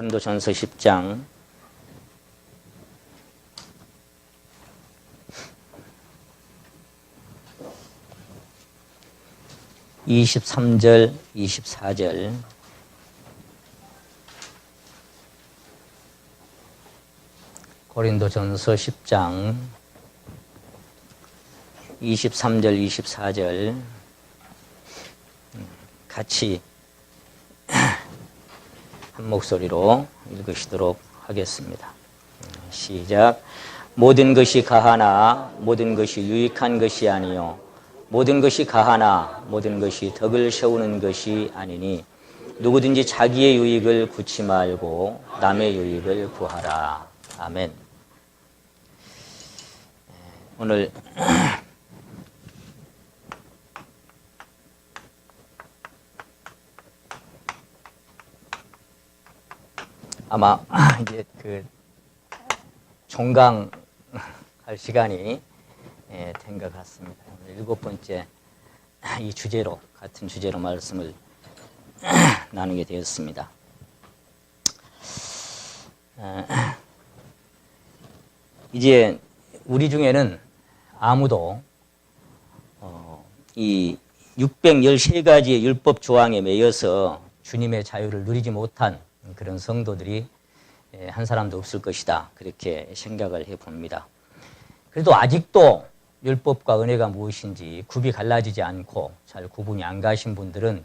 고린도전서 10장 23절, 24절. 고린도전서 10장 23절, 24절 같이 한 목소리로 읽으시도록 하겠습니다. 시작. 모든 것이 가하나 모든 것이 유익한 것이 아니요 모든 것이 가하나 모든 것이 덕을 세우는 것이 아니니 누구든지 자기의 유익을 구치 말고 남의 유익을 구하라. 아멘. 오늘 아마 이제 종강할 시간이 된 것 같습니다. 오늘 7번째 이 주제로 같은 주제로 말씀을 나누게 되었습니다. 이제 우리 중에는 아무도 이 613가지의 율법 조항에 매여서 주님의 자유를 누리지 못한 그런 성도들이 한 사람도 없을 것이다. 그렇게 생각을 해봅니다. 그래도 아직도 율법과 은혜가 무엇인지 굽이 갈라지지 않고 잘 구분이 안 가신 분들은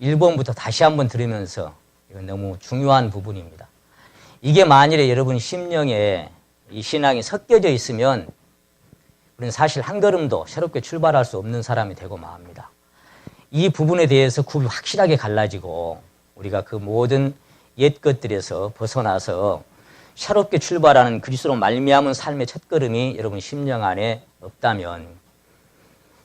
1번부터 다시 한번 들으면서 이건 너무 중요한 부분입니다. 이게 만일에 여러분 심령에 이 신앙이 섞여져 있으면 우리는 사실 한 걸음도 새롭게 출발할 수 없는 사람이 되고 맙니다. 이 부분에 대해서 굽이 확실하게 갈라지고 우리가 그 모든 옛 것들에서 벗어나서 새롭게 출발하는 그리스도로 말미암은 삶의 첫걸음이 여러분 심령 안에 없다면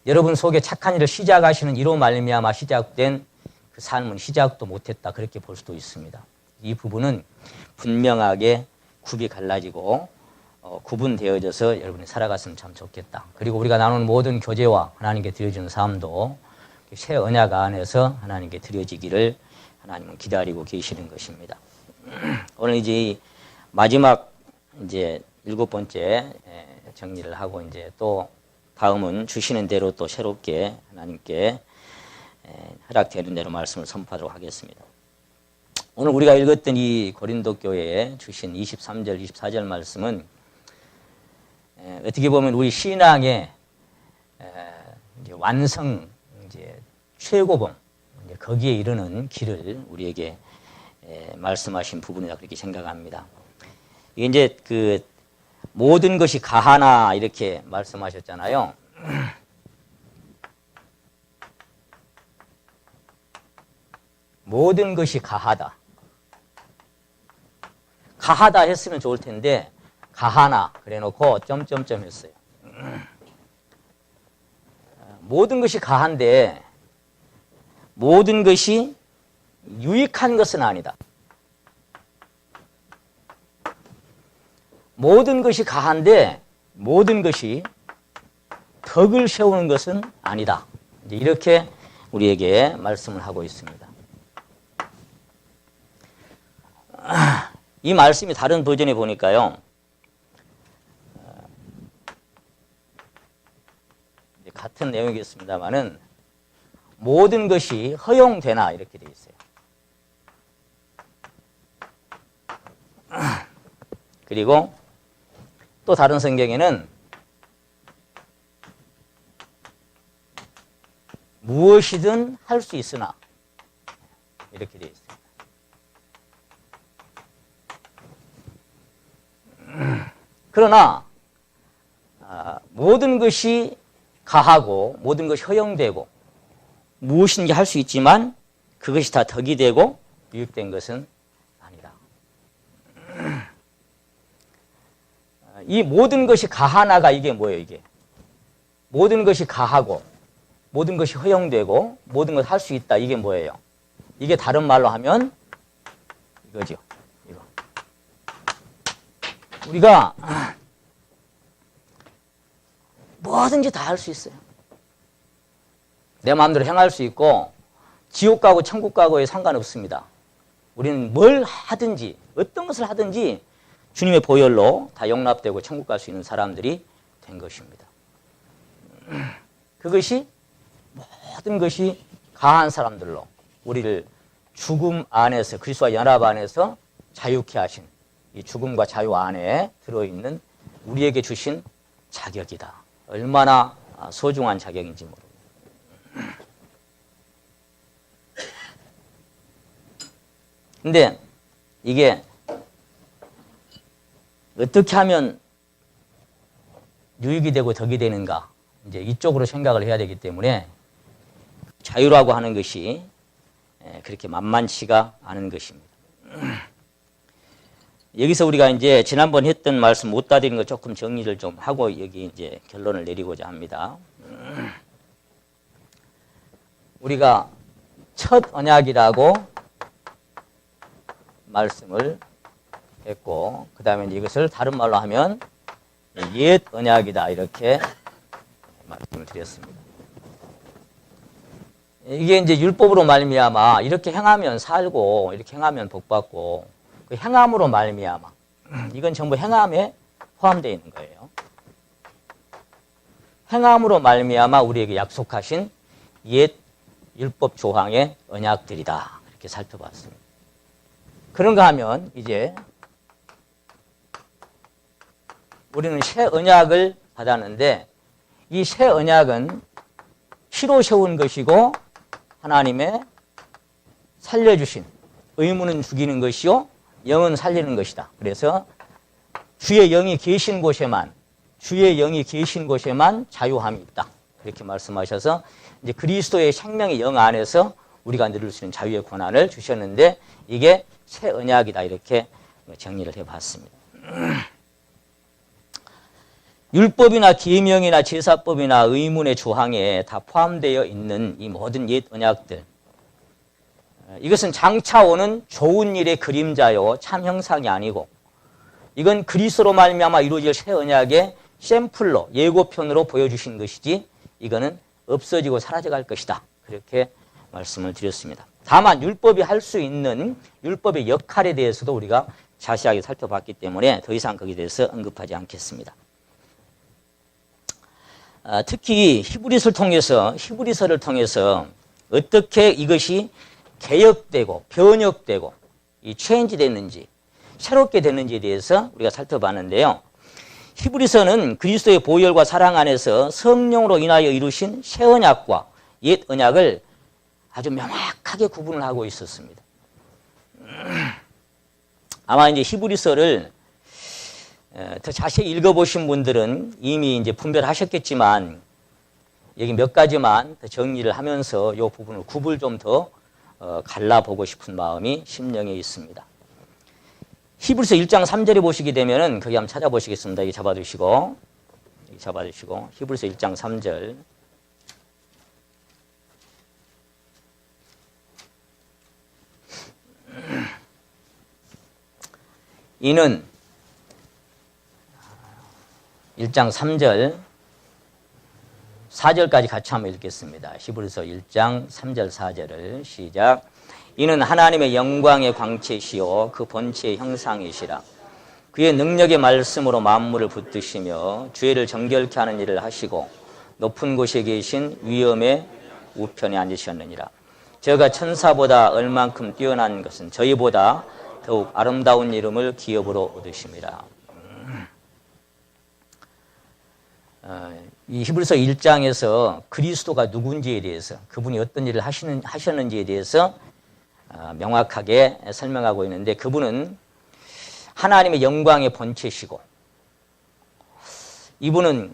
여러분 속에 착한 일을 시작하시는 이로 말미암아 시작된 그 삶은 시작도 못했다. 그렇게 볼 수도 있습니다. 이 부분은 분명하게 굽이 갈라지고 구분되어져서 여러분이 살아갔으면 참 좋겠다. 그리고 우리가 나누는 모든 교제와 하나님께 드려지는 삶도 새 언약 안에서 하나님께 드려지기를 하나님은 기다리고 계시는 것입니다. 오늘 이제 마지막 이제 7번째 정리를 하고 이제 또 다음은 주시는 대로 또 새롭게 하나님께 허락되는 대로 말씀을 선포하도록 하겠습니다. 오늘 우리가 읽었던 이 고린도 교회에 주신 23절, 24절 말씀은 어떻게 보면 우리 신앙의 이제 완성, 이제 최고봉, 이제 거기에 이르는 길을 우리에게 말씀하신 부분이다 그렇게 생각합니다. 이게 이제 그 모든 것이 가하나 이렇게 말씀하셨잖아요. 모든 것이 가하다. 가하다 했으면 좋을 텐데 가하나 그래 놓고 점점점 했어요. 모든 것이 가한데 모든 것이 유익한 것은 아니다. 모든 것이 가한데 모든 것이 덕을 세우는 것은 아니다. 이렇게 우리에게 말씀을 하고 있습니다. 이 말씀이 다른 버전에 보니까요. 같은 내용이겠습니다만은 모든 것이 허용되나 이렇게 되어 있어요. 그리고 또 다른 성경에는 무엇이든 할 수 있으나 이렇게 되어 있습니다. 그러나 모든 것이 가하고 모든 것이 허용되고 무엇인지 할 수 있지만 그것이 다 덕이 되고 유익된 것은 아니다. 이 모든 것이 가하나가 이게 뭐예요? 이게 모든 것이 가하고 모든 것이 허용되고 모든 걸 할 수 있다. 이게 뭐예요? 이게 다른 말로 하면 이거죠. 이거. 우리가 뭐든지 다 할 수 있어요. 내 마음대로 행할 수 있고 지옥 가고 천국 가고에 상관없습니다. 우리는 뭘 하든지 어떤 것을 하든지 주님의 보혈로 다 용납되고 천국 갈 수 있는 사람들이 된 것입니다. 그것이 모든 것이 가한 사람들로 우리를 죽음 안에서 그리스도와 연합 안에서 자유케 하신 이 죽음과 자유 안에 들어있는 우리에게 주신 자격이다. 얼마나 소중한 자격인지 모릅니다. 근데 이게 어떻게 하면 유익이 되고 덕이 되는가? 이제 이쪽으로 생각을 해야 되기 때문에 자유라고 하는 것이 그렇게 만만치가 않은 것입니다. 여기서 우리가 이제 지난번 했던 말씀 못 다 드린 거 조금 정리를 좀 하고 여기 이제 결론을 내리고자 합니다. 우리가 첫 언약이라고 말씀을 했고, 그 다음에 이것을 다른 말로 하면 옛 언약이다 이렇게 말씀을 드렸습니다. 이게 이제 율법으로 말미암아 이렇게 행하면 살고 이렇게 행하면 복받고 그 행함으로 말미암아 이건 전부 행함에 포함되어 있는 거예요. 행함으로 말미암아 우리에게 약속하신 옛 율법 조항의 언약들이다 이렇게 살펴봤습니다. 그런가 하면 이제 우리는 새 언약을 받았는데 이 새 언약은 피로 세운 것이고 하나님의 살려주신 의무는 죽이는 것이요 영은 살리는 것이다. 그래서 주의 영이 계신 곳에만 자유함이 있다. 그렇게 말씀하셔서 이제 그리스도의 생명의 영 안에서 우리가 누릴 수 있는 자유의 권한을 주셨는데 이게 새 언약이다 이렇게 정리를 해봤습니다. 율법이나 계명이나 제사법이나 의문의 조항에 다 포함되어 있는 이 모든 옛 언약들, 이것은 장차 오는 좋은 일의 그림자요 참 형상이 아니고 이건 그리스도로 말미암아 이루어질 새 언약의 샘플로 예고편으로 보여주신 것이지 이거는 없어지고 사라져갈 것이다 그렇게 말씀을 드렸습니다. 다만 율법이 할 수 있는 율법의 역할에 대해서도 우리가 자세하게 살펴봤기 때문에 더 이상 거기에 대해서 언급하지 않겠습니다. 특히 히브리서를 통해서 어떻게 이것이 개혁되고 변혁되고 이 체인지 됐는지 새롭게 됐는지에 대해서 우리가 살펴봤는데요. 히브리서는 그리스도의 보혈과 사랑 안에서 성령으로 인하여 이루신 새 언약과 옛 언약을 아주 명확하게 구분을 하고 있었습니다. 아마 이제 히브리서를 더 자세히 읽어보신 분들은 이미 이제 분별하셨겠지만 여기 몇 가지만 더 정리를 하면서 이 부분을 굽을 좀 더 갈라보고 싶은 마음이 심령에 있습니다. 히브리서 1장 3절에 보시게 되면은 거기 한번 찾아보시겠습니다. 여기 잡아두시고 히브리서 1장 3절. 이는 1장 3절 4절까지 같이 한번 읽겠습니다. 히브리서 1장 3절 4절을 시작. 이는 하나님의 영광의 광채시요 그 본체의 형상이시라. 그의 능력의 말씀으로 만물을 붙드시며 죄를 정결케 하는 일을 하시고 높은 곳에 계신 위엄의 우편에 앉으셨느니라. 저가 천사보다 얼만큼 뛰어난 것은 저희보다 더욱 아름다운 이름을 기업으로 얻으심이라. 이 히브리서 1장에서 그리스도가 누군지에 대해서 그분이 어떤 일을 하셨는지에 대해서 명확하게 설명하고 있는데 그분은 하나님의 영광의 본체시고 이분은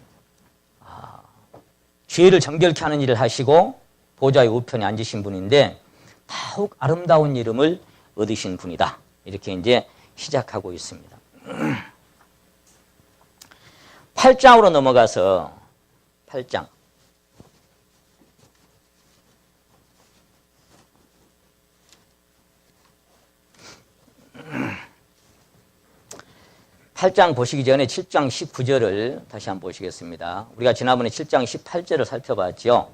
죄를 정결케 하는 일을 하시고 보좌의 우편에 앉으신 분인데 더욱 아름다운 이름을 얻으신 분이다. 이렇게 이제 시작하고 있습니다. 8장으로 넘어가서 8장. 8장 보시기 전에 7장 19절을 다시 한번 보시겠습니다. 우리가 지난번에 7장 18절을 살펴봤죠.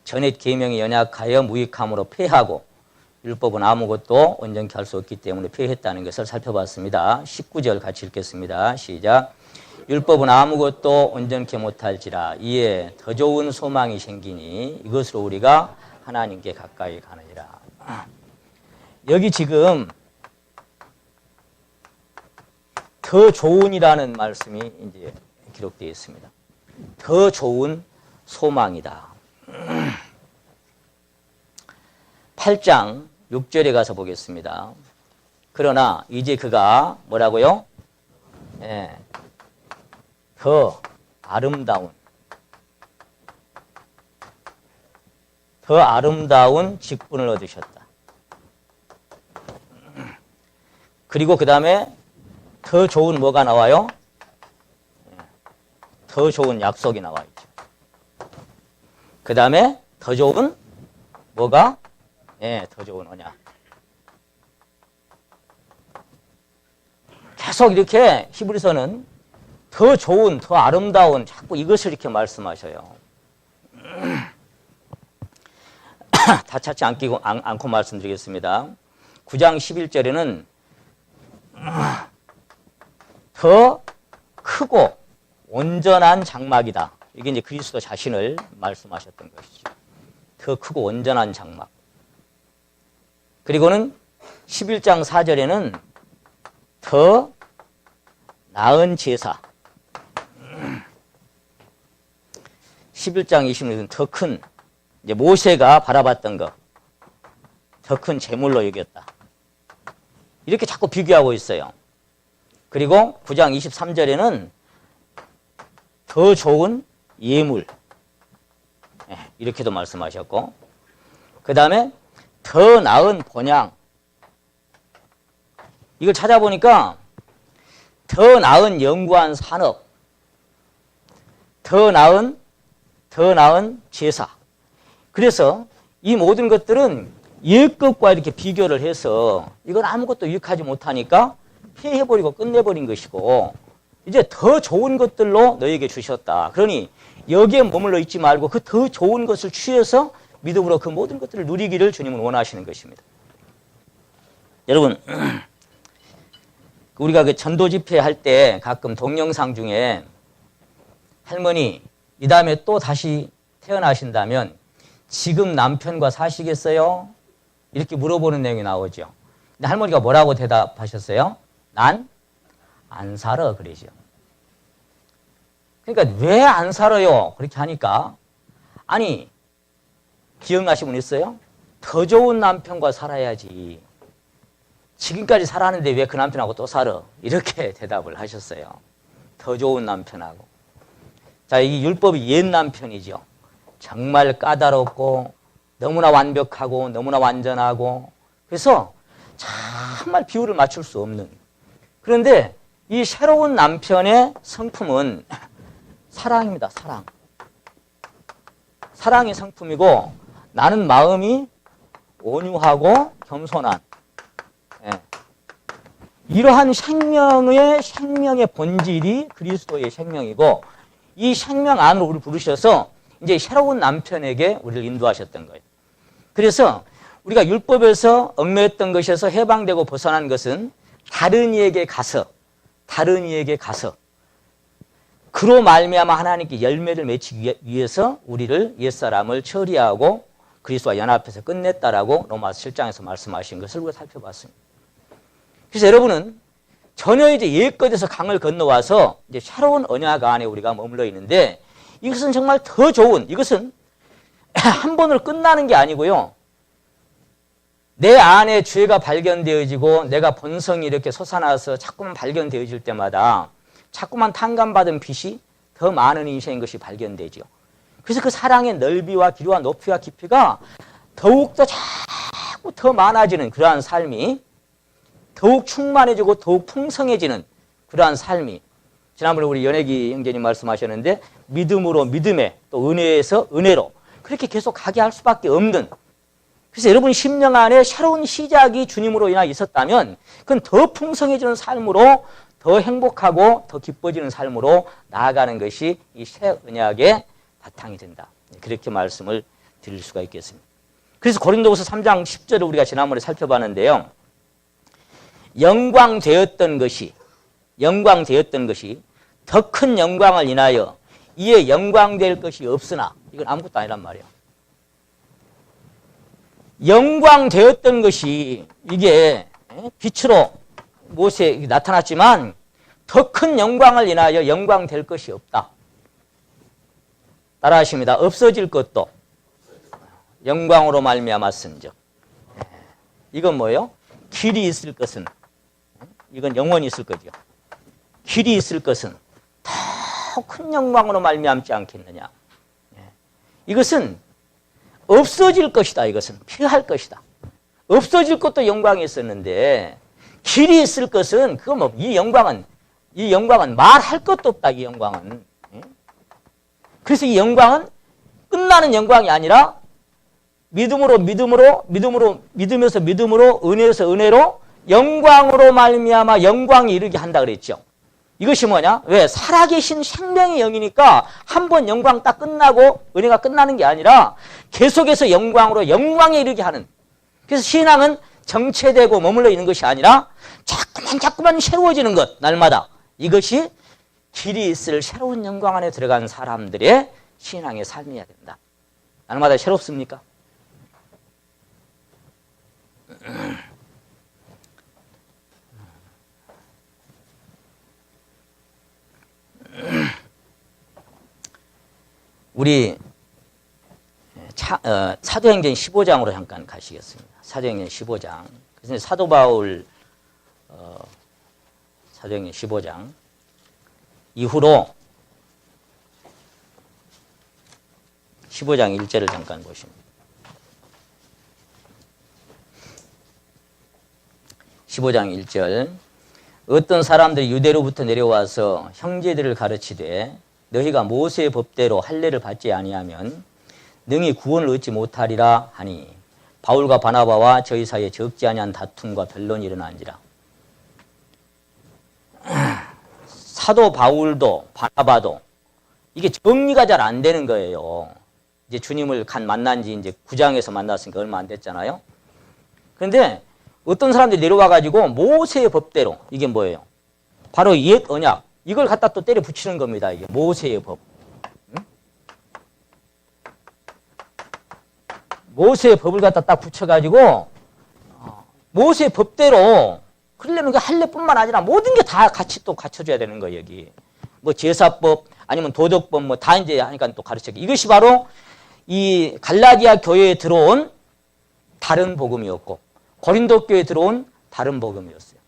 전옛 계명이 연약하여 무익함으로 폐하고 율법은 아무것도 온전케 할 수 없기 때문에 폐했다는 것을 살펴봤습니다. 19절 같이 읽겠습니다. 시작. 율법은 아무것도 온전케 못할지라 이에 더 좋은 소망이 생기니 이것으로 우리가 하나님께 가까이 가느니라. 여기 지금 더 좋은이라는 말씀이 이제 기록되어 있습니다. 더 좋은 소망이다. 8장 6절에 가서 보겠습니다. 그러나 이제 그가 뭐라고요? 더 아름다운 직분을 얻으셨다. 그리고 그 다음에 더 좋은 뭐가 나와요? 더 좋은 약속이 나와 있죠. 그 다음에 더 좋은 뭐가? 더 좋은 언약. 계속 이렇게 히브리서는 더 좋은, 더 아름다운 자꾸 이것을 이렇게 말씀하셔요. 다 찾지 않고 말씀드리겠습니다. 9장 11절에는 더 크고 온전한 장막이다. 이게 이제 그리스도 자신을 말씀하셨던 것이죠. 더 크고 온전한 장막. 그리고는 11장 4절에는 더 나은 제사. 11장 26절은 더 큰, 이제 모세가 바라봤던 것, 더 큰 제물로 여겼다. 이렇게 자꾸 비교하고 있어요. 그리고 9장 23절에는 더 좋은 예물, 이렇게도 말씀하셨고, 그 다음에 더 나은 본향. 이걸 찾아보니까 더 나은 연구한 산업, 더 나은 제사. 그래서 이 모든 것들은 옛 것과 이렇게 비교를 해서 이건 아무것도 유익하지 못하니까 폐해버리고 끝내버린 것이고 이제 더 좋은 것들로 너에게 주셨다. 그러니 여기에 머물러 있지 말고 그 더 좋은 것을 취해서 믿음으로 그 모든 것들을 누리기를 주님은 원하시는 것입니다. 여러분, 우리가 그 전도 집회 할 때 가끔 동영상 중에 할머니, 이 다음에 또 다시 태어나신다면 지금 남편과 사시겠어요? 이렇게 물어보는 내용이 나오죠. 근데 할머니가 뭐라고 대답하셨어요? 난 안 살아, 그러죠. 그러니까 왜 안 살아요? 그렇게 하니까 아니, 기억나시는 분 있어요? 더 좋은 남편과 살아야지. 지금까지 살았는데 왜 그 남편하고 또 살아? 이렇게 대답을 하셨어요. 더 좋은 남편하고. 자, 이 율법이 옛 남편이죠. 정말 까다롭고 너무나 완벽하고 너무나 완전하고 그래서 정말 비율을 맞출 수 없는. 그런데 이 새로운 남편의 성품은 사랑입니다. 사랑. 사랑이 성품이고 나는 마음이 온유하고 겸손한 이러한 생명의 본질이 그리스도의 생명이고 이 생명 안으로 우리를 부르셔서 이제 새로운 남편에게 우리를 인도하셨던 거예요. 그래서 우리가 율법에서 얽매였던 것에서 해방되고 벗어난 것은 다른 이에게 가서 그로 말미암아 하나님께 열매를 맺기 위해서 우리를 옛사람을 처리하고 그리스도와 연합해서 끝냈다라고 로마서 7장에서 말씀하신 것을 우리가 살펴봤습니다. 그래서 여러분은 전혀 이제 옛것에서 강을 건너와서 이제 새로운 언약 안에 우리가 머물러 있는데 이것은 정말 더 좋은, 이것은 한 번으로 끝나는 게 아니고요. 내 안에 죄가 발견되어지고 내가 본성이 이렇게 솟아나서 자꾸만 발견되어질 때마다 자꾸만 탕감받은 빛이 더 많은 인생인 것이 발견되죠. 그래서 그 사랑의 넓이와 길이와 높이와 깊이가 더욱더 자꾸 더 많아지는 그러한 삶이 더욱 충만해지고 더욱 풍성해지는 그러한 삶이 지난번에 우리 연예기 형제님 말씀하셨는데 믿음으로 믿음에 또 은혜에서 은혜로 그렇게 계속 가게 할 수밖에 없는 그래서 여러분 심령 안에 새로운 시작이 주님으로 인하여 있었다면 그건 더 풍성해지는 삶으로 더 행복하고 더 기뻐지는 삶으로 나아가는 것이 이 새 언약의 바탕이 된다. 그렇게 말씀을 드릴 수가 있겠습니다. 그래서 고린도후서 3장 10절을 우리가 지난번에 살펴봤는데요. 영광되었던 것이 더 큰 영광을 인하여 이에 영광될 것이 없으나, 이건 아무것도 아니란 말이에요. 영광되었던 것이 이게 빛으로 모세에 나타났지만 더 큰 영광을 인하여 영광될 것이 없다. 따라하십니다. 없어질 것도 영광으로 말미암았은즉. 이건 뭐예요? 길이 있을 것은, 이건 영원히 있을 거죠. 길이 있을 것은 더 큰 영광으로 말미암지 않겠느냐. 이것은 없어질 것이다. 이것은 피할 것이다. 없어질 것도 영광이 있었는데 길이 있을 것은 그거 뭐 이 영광은 말할 것도 없다. 이 영광은. 그래서 이 영광은 끝나는 영광이 아니라 믿음에서 믿음으로, 은혜에서 은혜로, 영광으로 말미암아 영광이 이르게 한다 그랬죠. 이것이 뭐냐? 왜? 살아계신 생명의 영이니까 한 번 영광 딱 끝나고 은혜가 끝나는 게 아니라 계속해서 영광으로 영광에 이르게 하는. 그래서 신앙은 정체되고 머물러 있는 것이 아니라 자꾸만 새로워지는 것, 날마다. 이것이 길이 있을 새로운 영광 안에 들어간 사람들의 신앙의 삶이어야 된다. 날마다 새롭습니까? 우리 사도행전 15장으로 잠깐 가시겠습니다. 사도행전 15장. 그래서 사도 바울 사도행전 15장 이후로 15장 1절을 잠깐 보십니다. 15장 1절. 어떤 사람들이 유대로부터 내려와서 형제들을 가르치되 너희가 모세의 법대로 할례를 받지 아니하면 능히 구원을 얻지 못하리라 하니 바울과 바나바와 저희 사이에 적지 아니한 다툼과 변론이 일어난지라. 사도 바울도 바나바도 이게 정리가 잘 안 되는 거예요. 이제 주님을 만난 지 이제 9장에서 만났으니까 얼마 안 됐잖아요. 그런데 어떤 사람들이 내려와 가지고 모세의 법대로, 이게 뭐예요? 바로 옛 언약, 이걸 갖다 또 때려 붙이는 겁니다. 이게 모세의 법. 모세의 법을 갖다 딱 붙여가지고 모세의 법대로, 그러려면 그 할례뿐만 아니라 모든 게 다 같이 또 갖춰줘야 되는 거예요. 여기 뭐 제사법 아니면 도덕법 뭐 다 이제 하니까 또 가르쳐요. 이것이 바로 이 갈라디아 교회에 들어온 다른 복음이었고 고린도 교회에 들어온 다른 복음이었어요.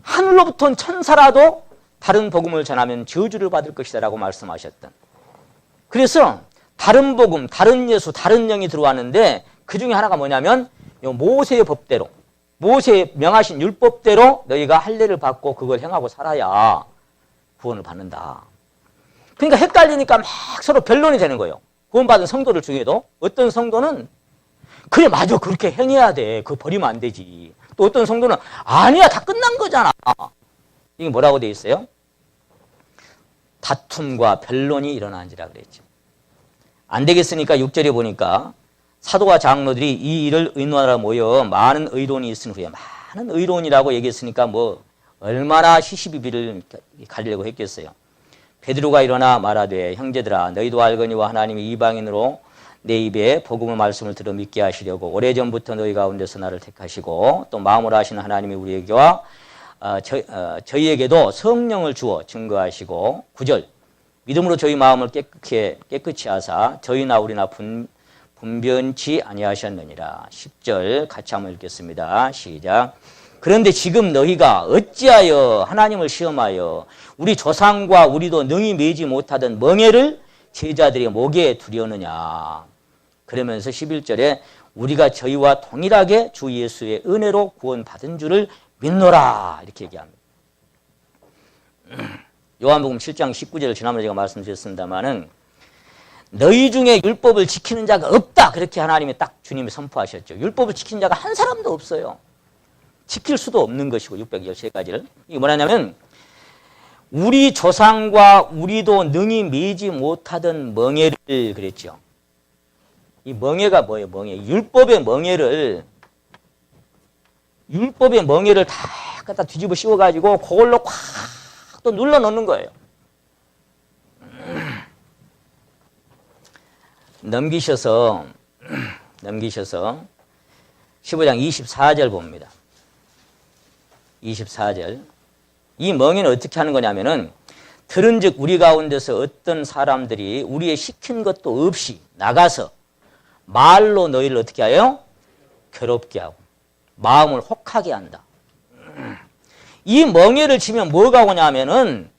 하늘로부터 온 천사라도 다른 복음을 전하면 저주를 받을 것이다라고 말씀하셨던. 그래서 다른 복음, 다른 예수, 다른 영이 들어왔는데 그 중에 하나가 뭐냐면 모세의 법대로, 모세의 명하신 율법대로 너희가 할례를 받고 그걸 행하고 살아야 구원을 받는다. 그러니까 헷갈리니까 막 서로 변론이 되는 거예요. 구원받은 성도들 중에도 어떤 성도는 그래 맞아 그렇게 행해야 돼. 그거 버리면 안 되지. 또 어떤 성도는 아니야 다 끝난 거잖아. 이게 뭐라고 돼 있어요? 다툼과 변론이 일어난지라 그랬죠. 안 되겠으니까 6절에 보니까 사도와 장로들이 이 일을 의논하러 모여 많은 의론이 있은 후에, 많은 의론이라고 얘기했으니까 뭐 얼마나 시시비비를 가리려고 했겠어요. 베드로가 일어나 말하되 형제들아 너희도 알거니와 하나님이 이방인으로 내 입에 복음의 말씀을 들어 믿게 하시려고 오래전부터 너희 가운데서 나를 택하시고 또 마음으로 하시는 하나님이 우리에게와 저희에게도 성령을 주어 증거하시고 9절 믿음으로 저희 마음을 깨끗이 하사 저희나 우리나 분변치 아니하셨느니라. 10절 같이 한번 읽겠습니다. 시작. 그런데 지금 너희가 어찌하여 하나님을 시험하여 우리 조상과 우리도 능히 매지 못하던 멍에를 제자들의 목에 두려느냐. 그러면서 11절에 우리가 저희와 동일하게 주 예수의 은혜로 구원받은 줄을 믿노라. 이렇게 얘기합니다. 요한복음 7장 19절을 지난번에 제가 말씀드렸습니다마는 너희 중에 율법을 지키는 자가 없다. 그렇게 하나님이 딱 주님이 선포하셨죠. 율법을 지키는 자가 한 사람도 없어요. 지킬 수도 없는 것이고 613가지를. 이게 뭐냐면 우리 조상과 우리도 능히 매지 못하던 멍에를 그랬죠. 이 멍에가 뭐예요? 멍에. 율법의 멍에를 다 갖다 뒤집어 씌워가지고 그걸로 콱 또 눌러 놓는 거예요. 넘기셔서 15장 24절 봅니다. 24절. 이 멍에는 어떻게 하는 거냐면은 들은즉 우리 가운데서 어떤 사람들이 우리의 시킨 것도 없이 나가서 말로 너희를 어떻게 하여? 괴롭게 하고 마음을 혹하게 한다. 이 멍에를 치면 뭐가 오냐면은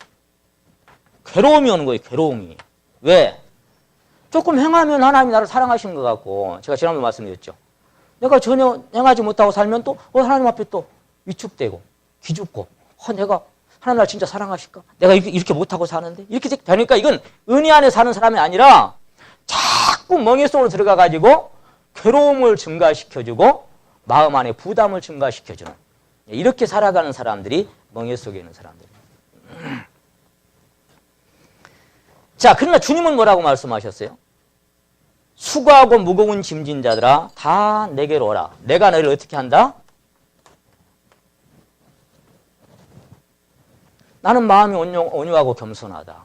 괴로움이 오는 거예요. 괴로움이. 왜? 조금 행하면 하나님이 나를 사랑하시는 것 같고, 제가 지난번에 말씀드렸죠. 내가 전혀 행하지 못하고 살면 또 하나님 앞에 또 위축되고 기죽고, 내가 하나님 나를 진짜 사랑하실까? 내가 이렇게 못하고 사는데? 이렇게 되니까 이건 은혜 안에 사는 사람이 아니라 자꾸 멍에 속으로 들어가가지고 괴로움을 증가시켜주고 마음 안에 부담을 증가시켜주는, 이렇게 살아가는 사람들이 멍에 속에 있는 사람들입니다. 자, 그러나 주님은 뭐라고 말씀하셨어요? 수고하고 무거운 짐진 자들아 다 내게로 오라. 내가 너희를 어떻게 한다? 나는 마음이 온유하고 겸손하다.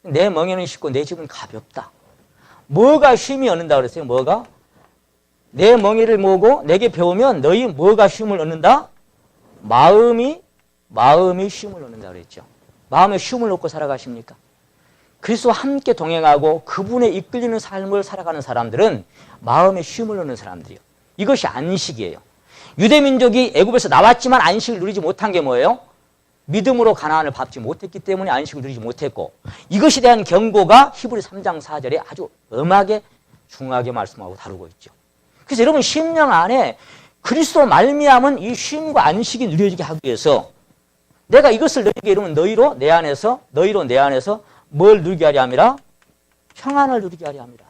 내 멍에는 쉽고 내 짐은 가볍다. 뭐가 쉼이 얻는다 그랬어요? 뭐가? 내 멍에를 모으고 내게 배우면 너희 뭐가 쉼을 얻는다? 마음이 쉼을 얻는다 그랬죠. 마음에 쉼을 얻고 살아가십니까? 그리스도와 함께 동행하고 그분에 이끌리는 삶을 살아가는 사람들은 마음에 쉼을 얻는 사람들이에요. 이것이 안식이에요. 유대민족이 애굽에서 나왔지만 안식을 누리지 못한 게 뭐예요? 믿음으로 가나안을 밟지 못했기 때문에 안식을 누리지 못했고, 이것에 대한 경고가 히브리 3장 4절에 아주 엄하게 중하게 말씀하고 다루고 있죠. 그래서 여러분 심령 안에 그리스도 말미암은 이 쉼과 안식이 누려지게 하기 위해서 내가 이것을 너희에게 이루면 너희로 내 안에서 뭘 누리게 하려 함이라? 평안을 누리게 하려 함이라.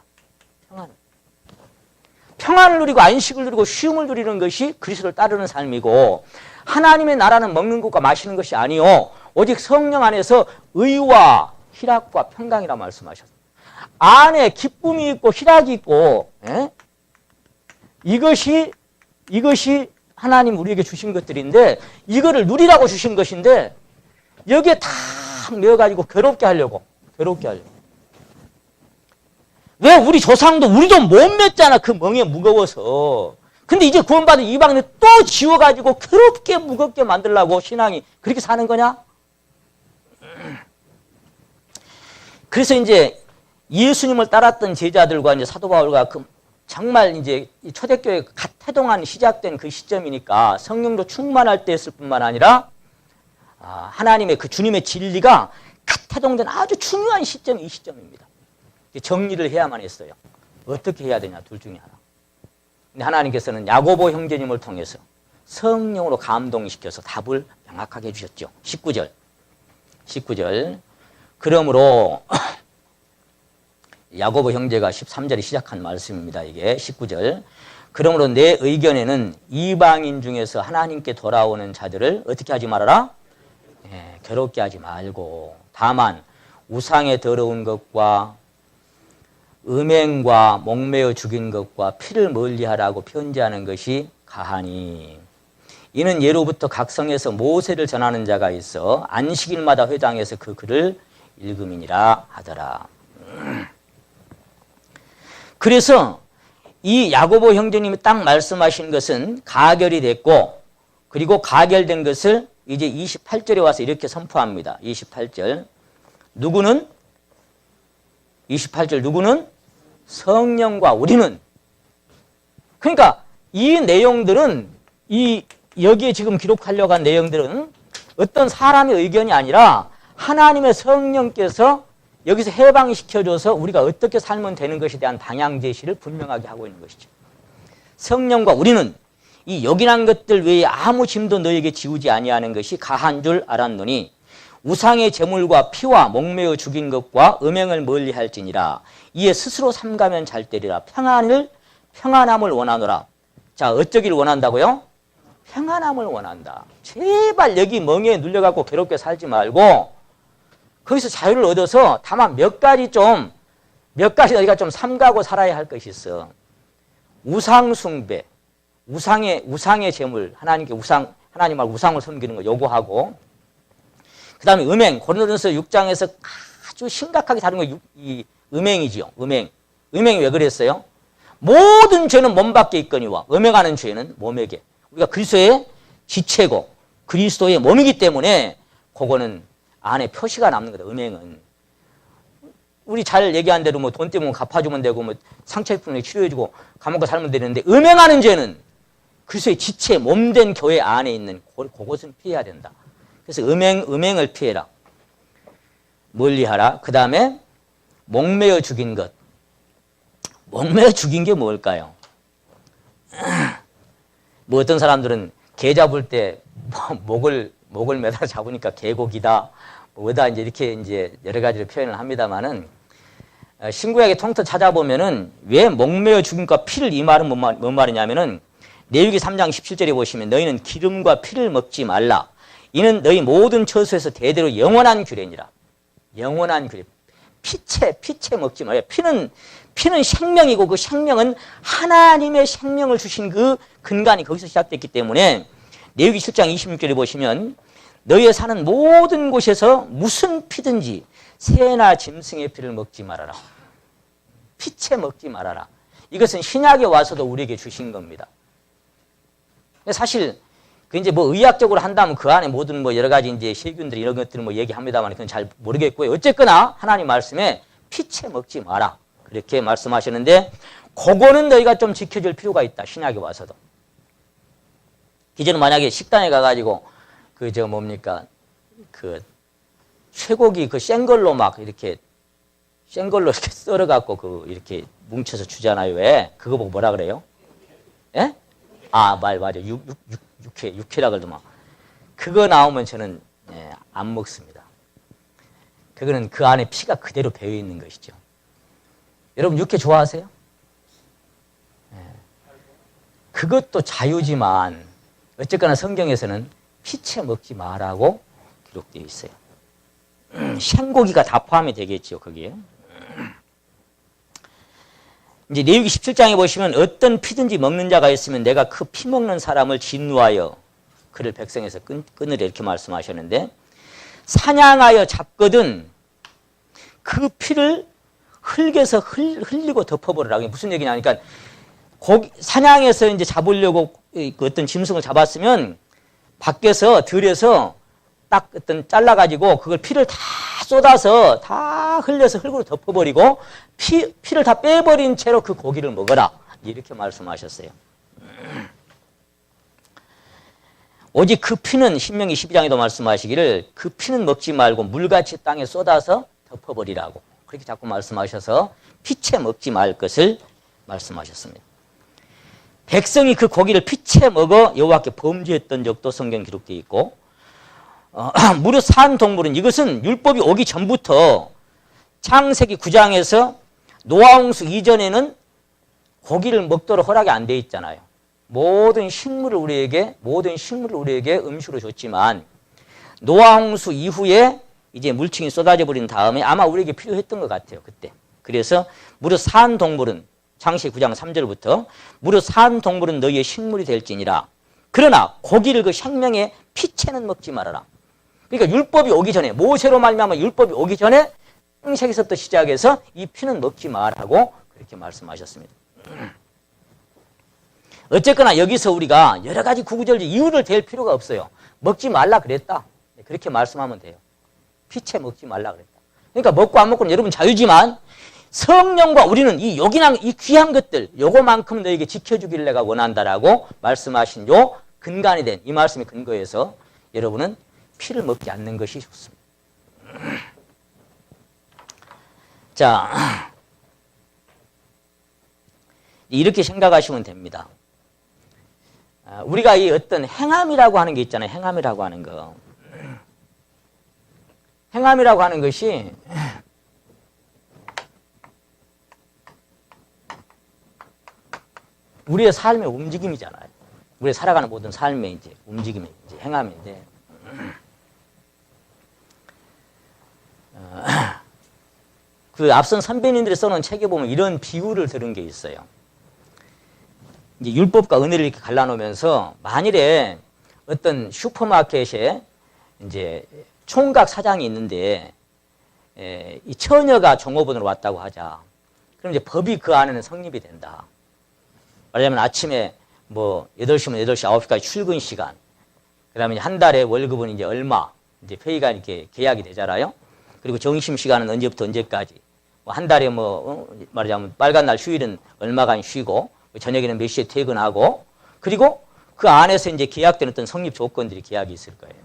평안을 누리고 안식을 누리고 쉼을 누리는 것이 그리스도를 따르는 삶이고, 하나님의 나라는 먹는 것과 마시는 것이 아니요 오직 성령 안에서 의와 희락과 평강이라 말씀하셨어요. 안에 기쁨이 있고 희락이 있고, 이것이 하나님 우리에게 주신 것들인데, 이거를 누리라고 주신 것인데 여기에 다 메어가지고 괴롭게 하려고. 왜? 우리 조상도 우리도 못 맸잖아. 그 멍에 무거워서. 근데 이제 구원받은 이방인을 또 지워가지고 괴롭게 무겁게 만들려고 신앙이 그렇게 사는 거냐? 그래서 이제 예수님을 따랐던 제자들과 이제 사도 바울과 정말 이제 초대교회 갓 태동한 시작된 그 시점이니까 성령도 충만할 때였을 뿐만 아니라 하나님의 그 주님의 진리가 갓 태동된 아주 중요한 시점이 이 시점입니다. 정리를 해야만 했어요. 어떻게 해야 되냐, 둘 중에 하나. 근데 하나님께서는 야고보 형제님을 통해서 성령으로 감동시켜서 답을 명확하게 해주셨죠. 19절. 그러므로 야고보 형제가 13절에 시작한 말씀입니다. 이게 19절. 그러므로 내 의견에는 이방인 중에서 하나님께 돌아오는 자들을 어떻게 하지 말아라? 괴롭게 하지 말고, 다만 우상에 더러운 것과 음행과 목매어 죽인 것과 피를 멀리하라고 편지하는 것이 가하니, 이는 예로부터 각 성에서 모세를 전하는 자가 있어 안식일마다 회당에서 그 글을 읽음이니라 하더라. 그래서 이 야고보 형제님이 딱 말씀하신 것은 가결이 됐고, 그리고 가결된 것을 이제 28절에 와서 이렇게 선포합니다. 28절. 누구는? 28절 누구는? 성령과 우리는. 그러니까 이 내용들은 여기에 지금 기록하려고 한 내용들은 어떤 사람의 의견이 아니라 하나님의 성령께서 여기서 해방시켜줘서 우리가 어떻게 살면 되는 것에 대한 방향 제시를 분명하게 하고 있는 것이죠. 성령과 우리는 이 요긴한 것들 외에 아무 짐도 너에게 지우지 아니하는 것이 가한 줄 알았노니, 우상의 제물과 피와 목매어 죽인 것과 음행을 멀리할지니라. 이에 스스로 삼가면 잘 되리라. 평안함을 원하노라. 자, 어쩌기를 원한다고요? 평안함을 원한다. 제발 여기 멍에 눌려갖고 괴롭게 살지 말고 거기서 자유를 얻어서 다만 몇 가지 좀 몇 가지 너희가 좀 삼가고 살아야 할 것이 있어. 우상 숭배, 우상의 제물, 하나님께 하나님 말고 우상을 섬기는 거 요구하고, 그 다음에 음행, 고린도전서 6장에서 아주 심각하게 다룬 거 이 음행이지요. 음행이 왜 그랬어요? 모든 죄는 몸 밖에 있거니와 음행하는 죄는 몸에게. 우리가 그리스도의 지체고 그리스도의 몸이기 때문에 그거는 안에 표시가 남는 거다. 음행은. 우리 잘 얘기한 대로 뭐 돈 때문에 갚아주면 되고 뭐 상처 입으면 치료해주고 감옥 가 살면 되는데, 음행하는 죄는 그리스도의 지체 몸된 교회 안에 있는 그것은 피해야 된다. 그래서 음행을 피해라. 멀리하라. 그 다음에 목매어 죽인 것. 목매어 죽인 게 뭘까요? 뭐 어떤 사람들은 개 잡을 때 목을 매달아 잡으니까 개고기다. 뭐다 이제 이렇게 이제 여러 가지를 표현을 합니다만은, 신구약의 통틀 찾아보면은 왜 목매어 죽인과 피를, 이 말은 뭔 말이냐면은 레위기 3장 17절에 보시면 너희는 기름과 피를 먹지 말라. 이는 너희 모든 처소에서 대대로 영원한 규례니라. 영원한 규례. 피체 먹지 말아요. 피는 생명이고 그 생명은 하나님의 생명을 주신 그 근간이 거기서 시작됐기 때문에 레위기 7장 26절에 보시면 너희의 사는 모든 곳에서 무슨 피든지 새나 짐승의 피를 먹지 말아라. 피체 먹지 말아라. 이것은 신약에 와서도 우리에게 주신 겁니다. 사실 그 이제 뭐 의학적으로 한다면 그 안에 모든 뭐 여러 가지 이제 세균들 이런 것들을 뭐 얘기합니다만 그건 잘 모르겠고요. 어쨌거나 하나님 말씀에 피체 먹지 마라. 그렇게 말씀하시는데, 그거는 너희가 좀 지켜줄 필요가 있다. 신약에 와서도. 기존은 만약에 식당에 가가지고 쇠고기 센 걸로 막 이렇게 센 걸로 이렇게 썰어갖고 이렇게 뭉쳐서 주잖아요. 왜? 그거 보고 뭐라 그래요? 예? 맞아. 육회라 그러더만. 그거 나오면 저는 안 먹습니다. 그거는 그 안에 피가 그대로 배어 있는 것이죠. 여러분 육회 좋아하세요? 그것도 자유지만 어쨌거나 성경에서는 피채 먹지 마라고 기록되어 있어요. 생고기가 다 포함이 되겠죠, 거기에. 이제 레위기 17장에 보시면 어떤 피든지 먹는 자가 있으면 내가 그 피 먹는 사람을 진노하여 그를 백성에서 끊으려 이렇게 말씀하셨는데, 사냥하여 잡거든 그 피를 흙에서 흘리고 덮어버리라. 무슨 얘기냐 하니까, 사냥해서 이제 잡으려고 그 어떤 짐승을 잡았으면 밖에서 들여서 딱 어떤 잘라가지고 그걸 피를 다 쏟아서 다 흘려서 흙으로 덮어버리고 피를 다 빼버린 채로 그 고기를 먹어라. 이렇게 말씀하셨어요. 오직 그 피는 신명기 12장에도 말씀하시기를 그 피는 먹지 말고 물같이 땅에 쏟아서 덮어버리라고 그렇게 자꾸 말씀하셔서 피채 먹지 말 것을 말씀하셨습니다. 백성이 그 고기를 피채 먹어 여호와께 범죄했던 적도 성경 기록되어 있고, 무릇 산 동물은, 이것은 율법이 오기 전부터 창세기 9장에서 노아홍수 이전에는 고기를 먹도록 허락이 안 돼 있잖아요. 모든 식물을 우리에게 음식으로 줬지만 노아홍수 이후에 이제 물층이 쏟아져 버린 다음에 아마 우리에게 필요했던 것 같아요, 그때. 그래서 무릇 산 동물은, 창세기 9장 3절부터 무릇 산 동물은 너희의 식물이 될지니라. 그러나 고기를 그 생명의 피채는 먹지 말아라. 그러니까 율법이 오기 전에, 모세로 말미암아 율법이 오기 전에 창세기서부터 시작해서 이 피는 먹지 말라고 그렇게 말씀하셨습니다. 어쨌거나 여기서 우리가 여러 가지 구구절절 이유를 댈 필요가 없어요. 먹지 말라 그랬다. 그렇게 말씀하면 돼요. 피채 먹지 말라 그랬다. 그러니까 먹고 안 먹고는 여러분 자유지만 성령과 우리는 이 요긴한 이 귀한 것들 요거만큼 너에게 지켜주길 내가 원한다라고 말씀하신 요 근간이 된 이 말씀의 근거에서 여러분은 피를 먹지 않는 것이 좋습니다. 자, 이렇게 생각하시면 됩니다. 우리가 이 어떤 행함이라고 하는 게 있잖아요. 행함이라고 하는 거. 행함이라고 하는 것이 우리의 삶의 움직임이잖아요. 우리 살아가는 모든 삶의 이제 움직임이 이제 행함인데, 그 앞선 선배님들이 써놓은 책에 보면 이런 비유를 들은 게 있어요. 이제 율법과 은혜를 이렇게 갈라놓으면서 만일에 어떤 슈퍼마켓에 이제 총각 사장이 있는데 이 처녀가 종업원으로 왔다고 하자. 그럼 이제 법이 그 안에는 성립이 된다. 말하자면 아침에 뭐 8시면 8시, 9시까지 출근 시간. 그다음에 한 달에 월급은 이제 얼마. 이제 페이가 이렇게 계약이 되잖아요. 그리고 점심 시간은 언제부터 언제까지. 뭐 한 달에 말하자면 빨간 날 휴일은 얼마간 쉬고 저녁에는 몇 시에 퇴근하고 그리고 그 안에서 이제 계약된 어떤 성립 조건들이 계약이 있을 거예요.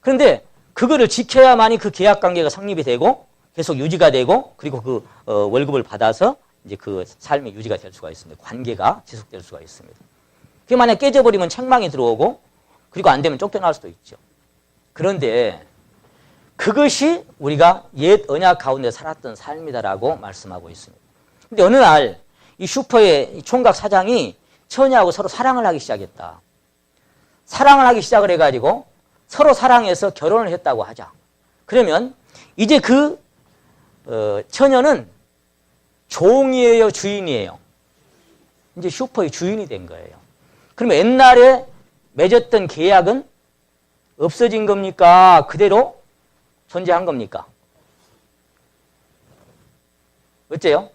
그런데 그거를 지켜야만이 그 계약 관계가 성립이 되고 계속 유지가 되고 그리고 그 월급을 받아서 이제 그 삶이 유지가 될 수가 있습니다. 관계가 지속될 수가 있습니다. 그게 만약 깨져버리면 책망이 들어오고 그리고 안 되면 쫓겨날 수도 있죠. 그런데 그것이 우리가 옛 언약 가운데 살았던 삶이다라고 말씀하고 있습니다. 근데 어느 날 이 슈퍼의 총각 사장이 처녀하고 서로 사랑을 하기 시작했다. 사랑을 하기 시작을 해가지고 서로 사랑해서 결혼을 했다고 하자. 그러면 이제 그 처녀는 종이에요, 주인이에요? 이제 슈퍼의 주인이 된 거예요. 그러면 옛날에 맺었던 계약은 없어진 겁니까? 그대로 존재한 겁니까? 어째요?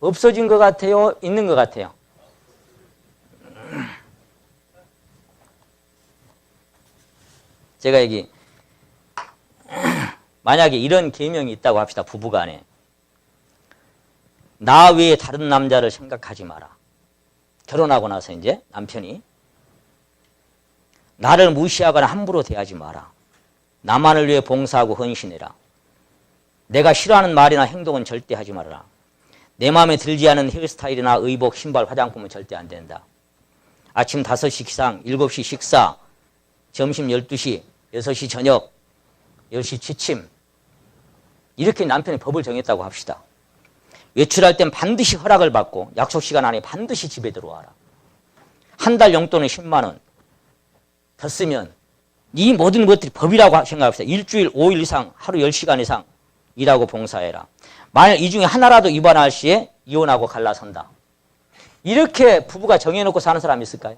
없어진 것 같아요? 있는 것 같아요? 제가 여기 만약에 이런 계명이 있다고 합시다. 부부간에. 나 외에 다른 남자를 생각하지 마라. 결혼하고 나서 이제 남편이 나를 무시하거나 함부로 대하지 마라. 나만을 위해 봉사하고 헌신해라. 내가 싫어하는 말이나 행동은 절대 하지 말아라. 내 마음에 들지 않은 헤어스타일이나 의복, 신발, 화장품은 절대 안 된다. 아침 5시 기상, 7시 식사, 점심 12시, 6시 저녁, 10시 취침. 이렇게 남편이 법을 정했다고 합시다. 외출할 땐 반드시 허락을 받고 약속 시간 안에 반드시 집에 들어와라. 한 달 용돈은 10만 원. 더 쓰면 이 모든 것들이 법이라고 생각합시다. 일주일 5일 이상, 하루 10시간 이상 일하고 봉사해라. 만약 이 중에 하나라도 위반할 시에 이혼하고 갈라선다. 이렇게 부부가 정해놓고 사는 사람이 있을까요?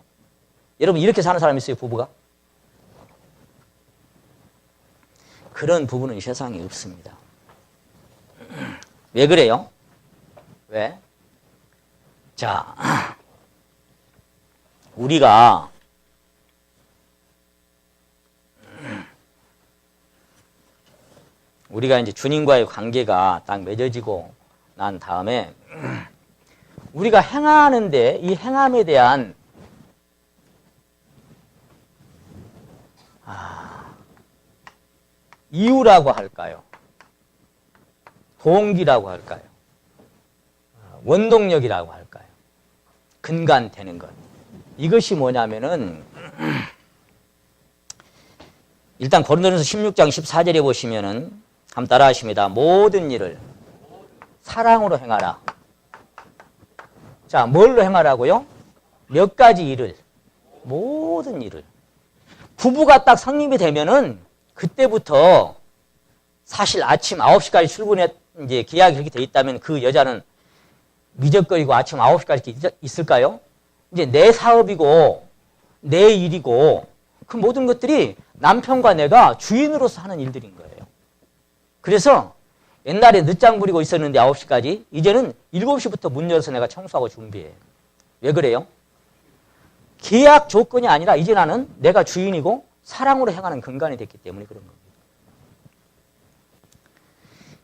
여러분 이렇게 사는 사람이 있어요, 부부가? 그런 부부는 세상에 없습니다. 왜 그래요? 왜? 자, 우리가 이제 주님과의 관계가 딱 맺어지고 난 다음에 우리가 행하는데 이 행함에 대한 이유라고 할까요? 동기라고 할까요? 원동력이라고 할까요? 근간되는 것. 이것이 뭐냐면은 일단 고린도전서 16장 14절에 보시면은 한번 따라 하십니다. 모든 일을 사랑으로 행하라. 자, 뭘로 행하라고요? 몇 가지 일을. 모든 일을. 부부가 딱 성립이 되면은 그때부터 사실 아침 9시까지 출근해 이제 계약이 그렇게 돼 있다면 그 여자는 미적거리고 아침 9시까지 있을까요? 이제 내 사업이고 내 일이고 그 모든 것들이 남편과 내가 주인으로서 하는 일들인 거예요. 그래서 옛날에 늦장 부리고 있었는데 9시까지 이제는 7시부터 문 열어서 내가 청소하고 준비해. 왜 그래요? 계약 조건이 아니라 이제 나는 내가 주인이고 사랑으로 행하는 근간이 됐기 때문에 그런 겁니다.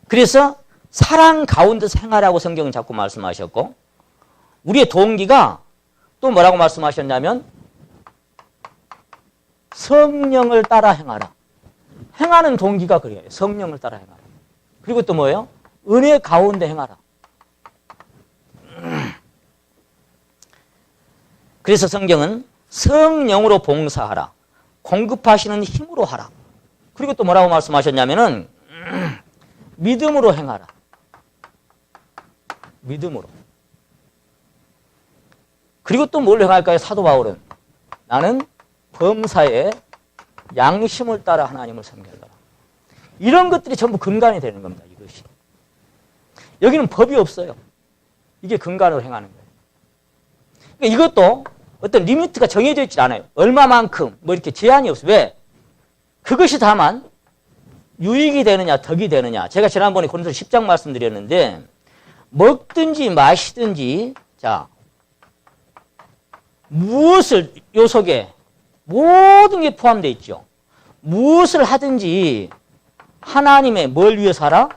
그래서 사랑 가운데서 행하라고 성경은 자꾸 말씀하셨고 우리의 동기가 또 뭐라고 말씀하셨냐면 성령을 따라 행하라. 행하는 동기가 그래요. 성령을 따라 행하라. 그리고 또 뭐예요? 은혜 가운데 행하라. 그래서 성경은 성령으로 봉사하라. 공급하시는 힘으로 하라. 그리고 또 뭐라고 말씀하셨냐면은 믿음으로 행하라. 믿음으로. 그리고 또 뭘 행할까요? 사도 바울은 나는 범사에 양심을 따라 하나님을 섬겨라. 이런 것들이 전부 근간이 되는 겁니다. 이것이. 여기는 법이 없어요. 이게 근간으로 행하는 거예요. 그러니까 이것도 어떤 리미트가 정해져 있지 않아요. 얼마만큼 뭐 이렇게 제한이 없어요. 왜? 그것이 다만 유익이 되느냐 덕이 되느냐. 제가 지난번에 고린도서 10장 말씀드렸는데 먹든지 마시든지 자 무엇을 요 속에 모든 게 포함되어 있죠. 무엇을 하든지 하나님의 뭘 위해서 하라?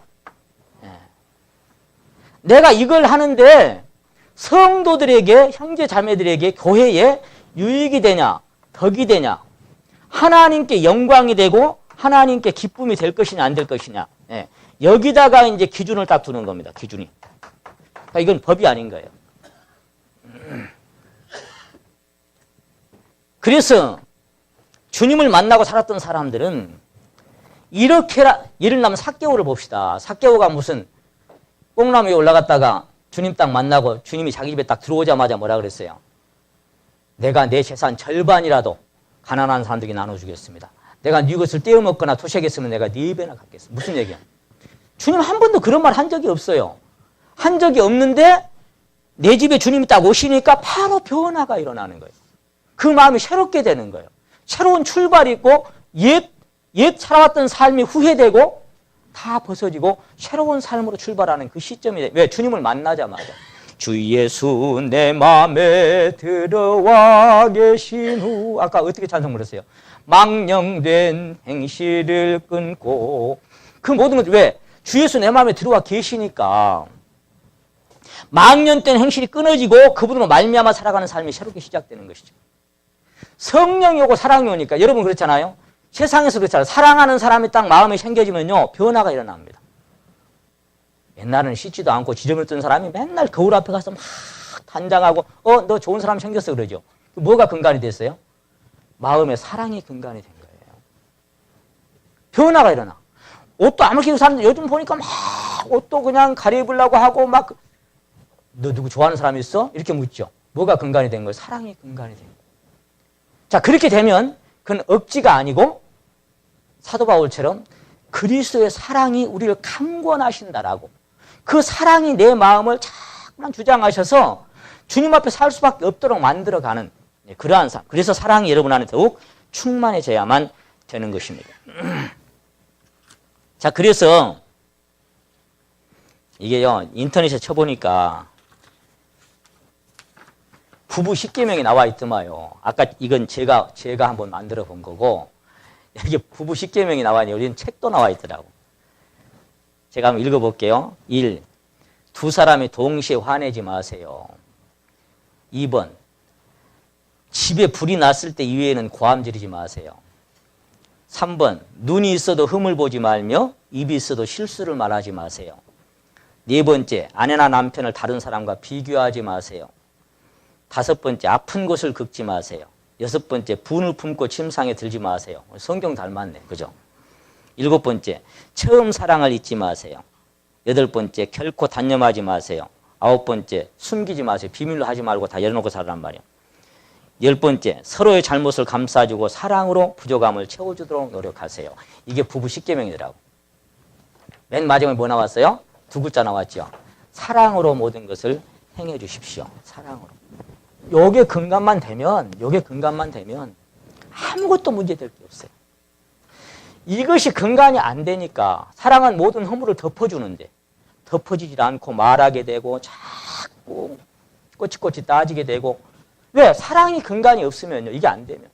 내가 이걸 하는데 성도들에게 형제 자매들에게 교회에 유익이 되냐 덕이 되냐 하나님께 영광이 되고 하나님께 기쁨이 될 것이냐 안 될 것이냐 여기다가 이제 기준을 딱 두는 겁니다. 기준이. 그러니까 이건 법이 아닌 거예요. 그래서 주님을 만나고 살았던 사람들은 이렇게라 예를 들면 삭개오를 봅시다. 삭개오가 무슨 뽕나무 위에 올라갔다가 주님 딱 만나고 주님이 자기 집에 딱 들어오자마자 뭐라 그랬어요? 내가 내 재산 절반이라도 가난한 사람들에게 나눠주겠습니다. 내가 네 것을 떼어먹거나 토색했으면 내가 4배나 갚겠습니다. 무슨 얘기야? 주님 한 번도 그런 말 한 적이 없어요. 한 적이 없는데 내 집에 주님이 딱 오시니까 바로 변화가 일어나는 거예요. 그 마음이 새롭게 되는 거예요. 새로운 출발이 있고 옛 살아왔던 삶이 후회되고 다 벗어지고 새로운 삶으로 출발하는 그 시점이 왜? 주님을 만나자마자 주 예수 내 마음에 들어와 계신 후 아까 어떻게 찬송 불렀어요? 망령된 행실을 끊고 그 모든 것 왜? 주 예수 내 마음에 들어와 계시니까 망령된 행실이 끊어지고 그분으로 말미암아 살아가는 삶이 새롭게 시작되는 것이죠. 성령이 오고 사랑이 오니까 여러분 그렇잖아요. 세상에서 그렇잖아요. 사랑하는 사람이 딱 마음이 생겨지면요 변화가 일어납니다. 옛날에는 씻지도 않고 지저분을 뜬 사람이 맨날 거울 앞에 가서 막 단장하고 너 좋은 사람 생겼어 그러죠. 뭐가 근간이 됐어요? 마음의 사랑이 근간이 된 거예요. 변화가 일어나. 옷도 아무렇게 입는 사람들 요즘 보니까 막 옷도 그냥 가려입으려고 하고 막 너 누구 좋아하는 사람 있어? 이렇게 묻죠. 뭐가 근간이 된 거예요? 사랑이 근간이 된 거예요. 자 그렇게 되면 그건 억지가 아니고 사도 바울처럼 그리스도의 사랑이 우리를 강권하신다라고 그 사랑이 내 마음을 자꾸만 주장하셔서 주님 앞에 살 수밖에 없도록 만들어가는 그러한 삶. 그래서 사랑이 여러분 안에 더욱 충만해져야만 되는 것입니다. 자 그래서 이게요 인터넷에 쳐보니까 부부 10계명이 나와 있더만요. 아까 이건 제가 한번 만들어 본 거고 여기 부부 10계명이 나와 있는데 여기는 책도 나와 있더라고. 제가 한번 읽어볼게요. 1. 두 사람이 동시에 화내지 마세요. 2번. 집에 불이 났을 때 이외에는 고함 지르지 마세요. 3번. 눈이 있어도 흠을 보지 말며 입이 있어도 실수를 말하지 마세요. 4번째. 아내나 남편을 다른 사람과 비교하지 마세요. 5번째, 아픈 곳을 긁지 마세요. 6번째, 분을 품고 침상에 들지 마세요. 성경 닮았네. 그죠? 7번째, 처음 사랑을 잊지 마세요. 8번째, 결코 단념하지 마세요. 9번째, 숨기지 마세요. 비밀로 하지 말고 다 열어놓고 살란 말이에요. 10번째, 서로의 잘못을 감싸주고 사랑으로 부족함을 채워주도록 노력하세요. 이게 부부 10계명이더라고. 맨 마지막에 뭐 나왔어요? 2글자 나왔죠. 사랑으로 모든 것을 행해 주십시오. 사랑으로. 요게 근간만 되면 아무것도 문제될 게 없어요. 이것이 근간이 안 되니까 사랑은 모든 허물을 덮어주는데 덮어지질 않고 말하게 되고 자꾸 꼬치꼬치 따지게 되고 왜? 사랑이 근간이 없으면요. 이게 안 되면.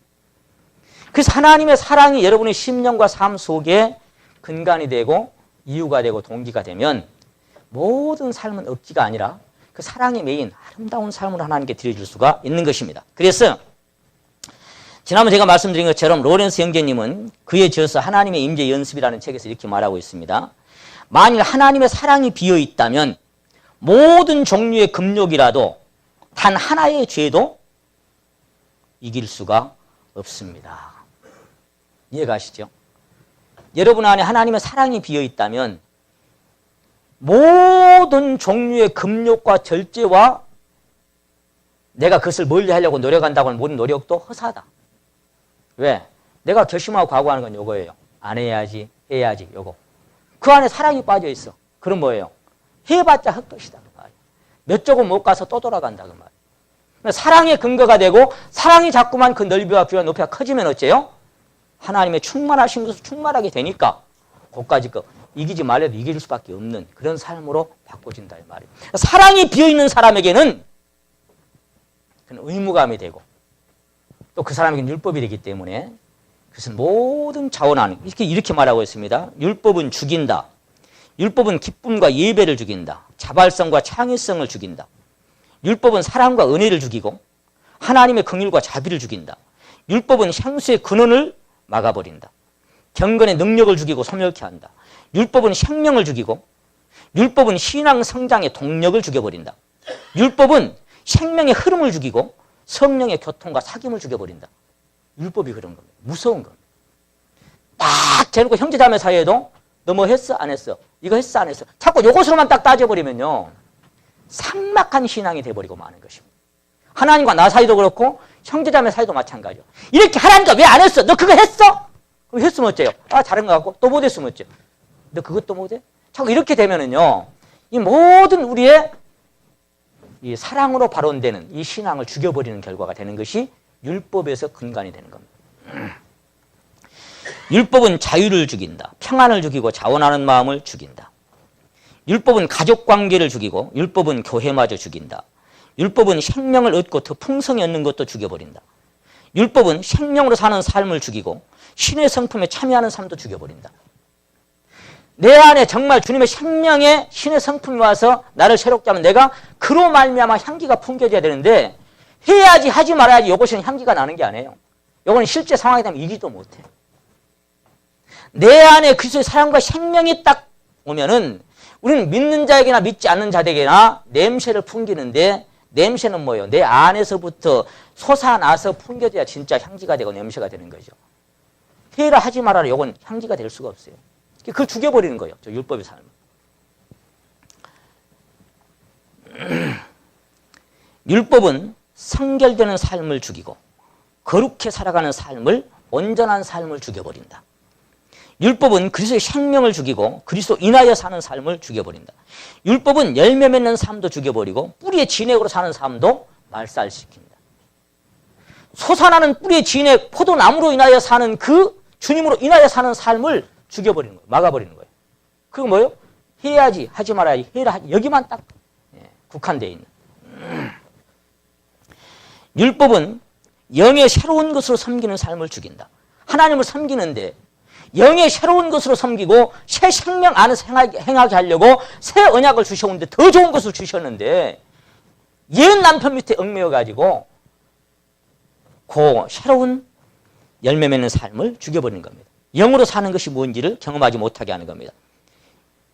그래서 하나님의 사랑이 여러분의 심령과 삶 속에 근간이 되고 이유가 되고 동기가 되면 모든 삶은 억지가 아니라 그 사랑이 메인 아름다운 삶을 하나님께 드려줄 수가 있는 것입니다. 그래서 지난번 제가 말씀드린 것처럼 로렌스 형제님은 그에 지어서 하나님의 임재 연습이라는 책에서 이렇게 말하고 있습니다. 만일 하나님의 사랑이 비어 있다면 모든 종류의 금욕이라도 단 하나의 죄도 이길 수가 없습니다. 이해가시죠? 여러분 안에 하나님의 사랑이 비어 있다면 모든 종류의 금욕과 절제와 내가 그것을 멀리하려고 노력한다고 하는 모든 노력도 허사다. 왜? 내가 결심하고 각오하는 건 요거예요. 안 해야지, 해야지, 요거. 그 안에 사랑이 빠져 있어. 그럼 뭐예요? 해봤자 헛것이다 그 말이에요. 몇 조금 못 가서 또 돌아간다 그 말이에요. 사랑의 근거가 되고 사랑이 자꾸만 그 넓이와 비와 높이가 커지면 어째요? 하나님의 충만하신 것을 충만하게 되니까 그까지 거 이기지 말래도 이길 수밖에 없는 그런 삶으로 바꿔진다 이 말이에요. 사랑이 비어있는 사람에게는 그는 의무감이 되고 또 그 사람에게는 율법이 되기 때문에 그것은 모든 자원하는 이렇게 말하고 있습니다. 율법은 죽인다. 율법은 기쁨과 예배를 죽인다. 자발성과 창의성을 죽인다. 율법은 사랑과 은혜를 죽이고 하나님의 긍휼과 자비를 죽인다. 율법은 향수의 근원을 막아버린다. 경건의 능력을 죽이고 소멸케 한다. 율법은 생명을 죽이고 율법은 신앙 성장의 동력을 죽여버린다. 율법은 생명의 흐름을 죽이고 성령의 교통과 사귐을 죽여버린다. 율법이 그런 겁니다. 무서운 겁니다. 딱 재놓고 형제자매 사이에도 너 뭐 했어? 안 했어? 이거 했어? 안 했어? 자꾸 요것으로만 딱 따져버리면요. 삭막한 신앙이 돼버리고 마는 것입니다. 하나님과 나 사이도 그렇고 형제자매 사이도 마찬가지요. 이렇게 하나님과 왜 안 했어? 너 그거 했어? 그럼 했으면 어째요? 아 잘한 것 같고 또 못했으면 어째요? 너 그것도 못해? 자꾸 이렇게 되면은요. 이 모든 우리의 이 사랑으로 발원되는 이 신앙을 죽여버리는 결과가 되는 것이 율법에서 근간이 되는 겁니다. 율법은 자유를 죽인다. 평안을 죽이고 자원하는 마음을 죽인다. 율법은 가족관계를 죽이고 율법은 교회마저 죽인다. 율법은 생명을 얻고 더 풍성히 얻는 것도 죽여버린다. 율법은 생명으로 사는 삶을 죽이고 신의 성품에 참여하는 삶도 죽여버린다. 내 안에 정말 주님의 생명의 신의 성품이 와서 나를 새롭게 하면 내가 그로 말미암아 향기가 풍겨져야 되는데 해야지 하지 말아야지 이것은 향기가 나는 게 아니에요. 이거는 실제 상황이 되면 이기도 못해. 내 안에 그리스도의 사랑과 생명이 딱 오면은 우리는 믿는 자에게나 믿지 않는 자에게나 냄새를 풍기는데 냄새는 뭐예요? 내 안에서부터 솟아나서 풍겨져야 진짜 향기가 되고 냄새가 되는 거죠. 회의를 하지 말아라. 이건 향기가 될 수가 없어요. 그걸 죽여버리는 거예요. 저 율법의 삶을. 율법은 성결되는 삶을 죽이고 거룩해 살아가는 삶을 온전한 삶을 죽여버린다. 율법은 그리스도의 생명을 죽이고 그리스도 인하여 사는 삶을 죽여버린다. 율법은 열매 맺는 삶도 죽여버리고 뿌리의 진액으로 사는 삶도 말살시킨다. 솟아나는 뿌리의 진액 포도나무로 인하여 사는 그 주님으로 인하여 사는 삶을 죽여버리는 거예요. 막아버리는 거예요. 그거 뭐예요? 해야지 하지 말아야지 해라 하지 여기만 딱 국한되어 있는. 율법은 영의 새로운 것으로 섬기는 삶을 죽인다. 하나님을 섬기는데 영의 새로운 것으로 섬기고 새 생명 안에서 행하게 하려고 새 언약을 주셨는데 더 좋은 것을 주셨는데 옛 남편 밑에 얽매여가지고 그 새로운 열매 맺는 삶을 죽여버리는 겁니다. 영으로 사는 것이 뭔지를 경험하지 못하게 하는 겁니다.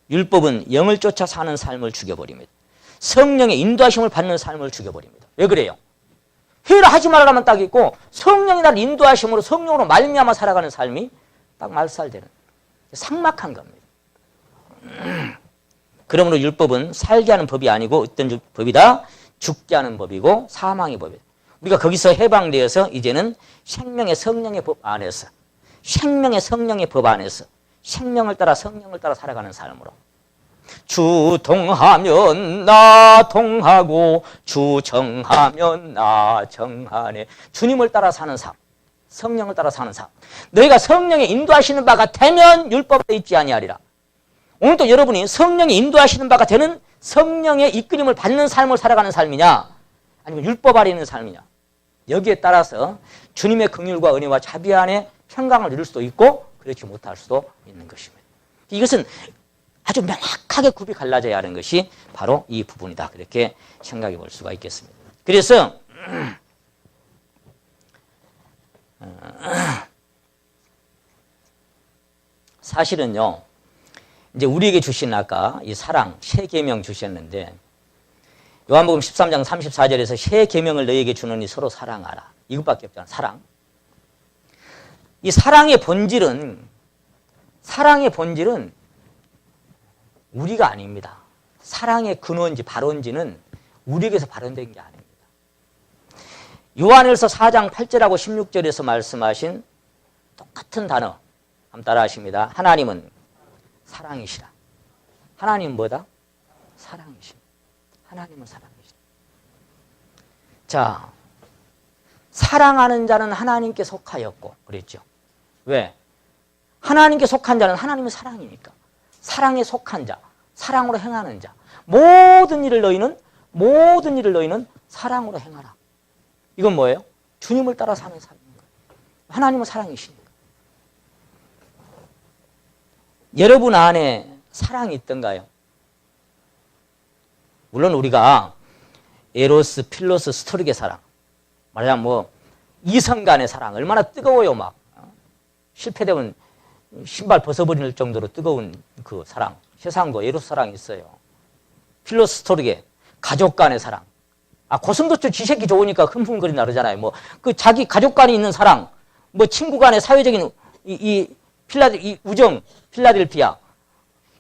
율법은 영을 쫓아 사는 삶을 죽여버립니다. 성령의 인도하심을 받는 삶을 죽여버립니다. 왜 그래요? 회의를 하지 말라면 딱 있고 성령이 나를 인도하심으로 성령으로 말미암아 살아가는 삶이 딱 말살되는 삭막한 겁니다. 그러므로 율법은 살게 하는 법이 아니고 어떤 법이다? 죽게 하는 법이고 사망의 법이다. 우리가 거기서 해방되어서 이제는 생명의 성령의 법 안에서 생명의 성령의 법 안에서 생명을 따라 성령을 따라 살아가는 삶으로 주 동하면 나 동하고 주 정하면 나 정하네. 주님을 따라 사는 삶, 성령을 따라 사는 삶. 너희가 성령의 인도하시는 바가 되면 율법에 있지 아니하리라. 오늘도 여러분이 성령의 인도하시는 바가 되는 성령의 이끌림을 받는 삶을 살아가는 삶이냐 아니면 율법 아래 있는 삶이냐. 여기에 따라서 주님의 긍휼과 은혜와 자비 안에 평강을 누릴 수도 있고 그렇지 못할 수도 있는 것입니다. 이것은 아주 명확하게 굽이 갈라져야 하는 것이 바로 이 부분이다. 그렇게 생각해 볼 수가 있겠습니다. 그래서 사실은요, 이제 우리에게 주신 아까 이 사랑, 새 계명 주셨는데 요한복음 13장 34절에서 새 계명을 너희에게 주노니 서로 사랑하라. 이것밖에 없잖아. 사랑. 이 사랑의 본질은 우리가 아닙니다. 사랑의 근원지, 발원지는 우리에게서 발원된 게 아닙니다. 요한일서 4장 8절하고 16절에서 말씀하신 똑같은 단어 한번 따라 하십니다. 하나님은 사랑이시라. 하나님은 뭐다? 사랑이십니다. 하나님은 사랑이십니다. 자, 사랑하는 자는 하나님께 속하였고 그랬죠. 왜? 하나님께 속한 자는 하나님의 사랑이니까. 사랑에 속한 자, 사랑으로 행하는 자. 모든 일을 너희는 사랑으로 행하라. 이건 뭐예요? 주님을 따라 사는 삶인 거예요. 하나님은 사랑이시니까. 여러분 안에 사랑이 있던가요? 물론 우리가 에로스, 필로스, 스토릭의 사랑, 말하자면 뭐 이성 간의 사랑 얼마나 뜨거워요. 막 실패되면 신발 벗어버릴 정도로 뜨거운 그 사랑, 세상도 에로스 사랑이 있어요. 필로스, 스토릭의 가족 간의 사랑. 고슴도치 쥐새끼 좋으니까 흥분거린다 그러잖아요. 뭐 그 자기 가족 간에 있는 사랑, 뭐 친구 간의 사회적인 이 우정, 필라델피아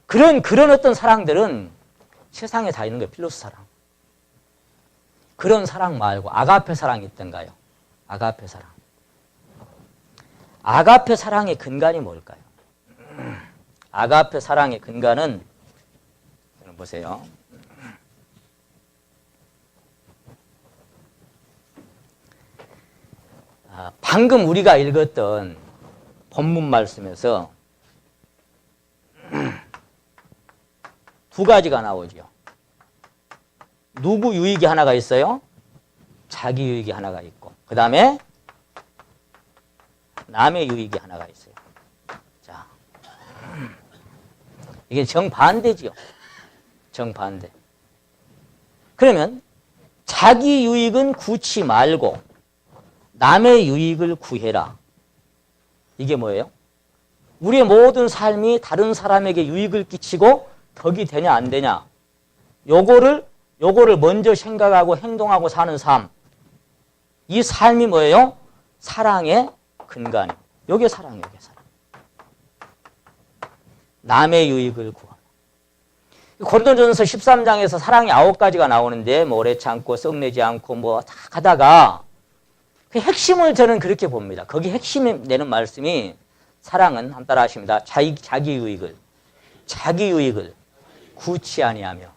그런 어떤 사랑들은 세상에 다 있는 거예요. 필로스 사랑. 그런 사랑 말고 아가페 사랑이 있던가요? 아가페 사랑. 아가페 사랑의 근간이 뭘까요? 아가페 사랑의 근간은 보세요. 방금 우리가 읽었던 본문 말씀에서 두 가지가 나오죠. 누구 유익이 하나가 있어요? 자기 유익이 하나가 있고 그 다음에 남의 유익이 하나가 있어요. 자, 이게 정반대지요. 정반대. 그러면 자기 유익은 구치 말고 남의 유익을 구해라. 이게 뭐예요? 우리의 모든 삶이 다른 사람에게 유익을 끼치고 덕이 되냐 안 되냐 요거를 먼저 생각하고 행동하고 사는 삶. 이 삶이 뭐예요? 사랑의 근간이에요. 요게 사랑이에요. 요게 사랑. 남의 유익을 구하라. 고린도전서 13장에서 사랑이 9가지가 나오는데 뭐 오래 참고 썩내지 않고 뭐 다 가다가 그 핵심을 저는 그렇게 봅니다. 거기 핵심이 내는 말씀이 사랑은 한번 따라 하십니다. 자기 유익을 구치 아니하며.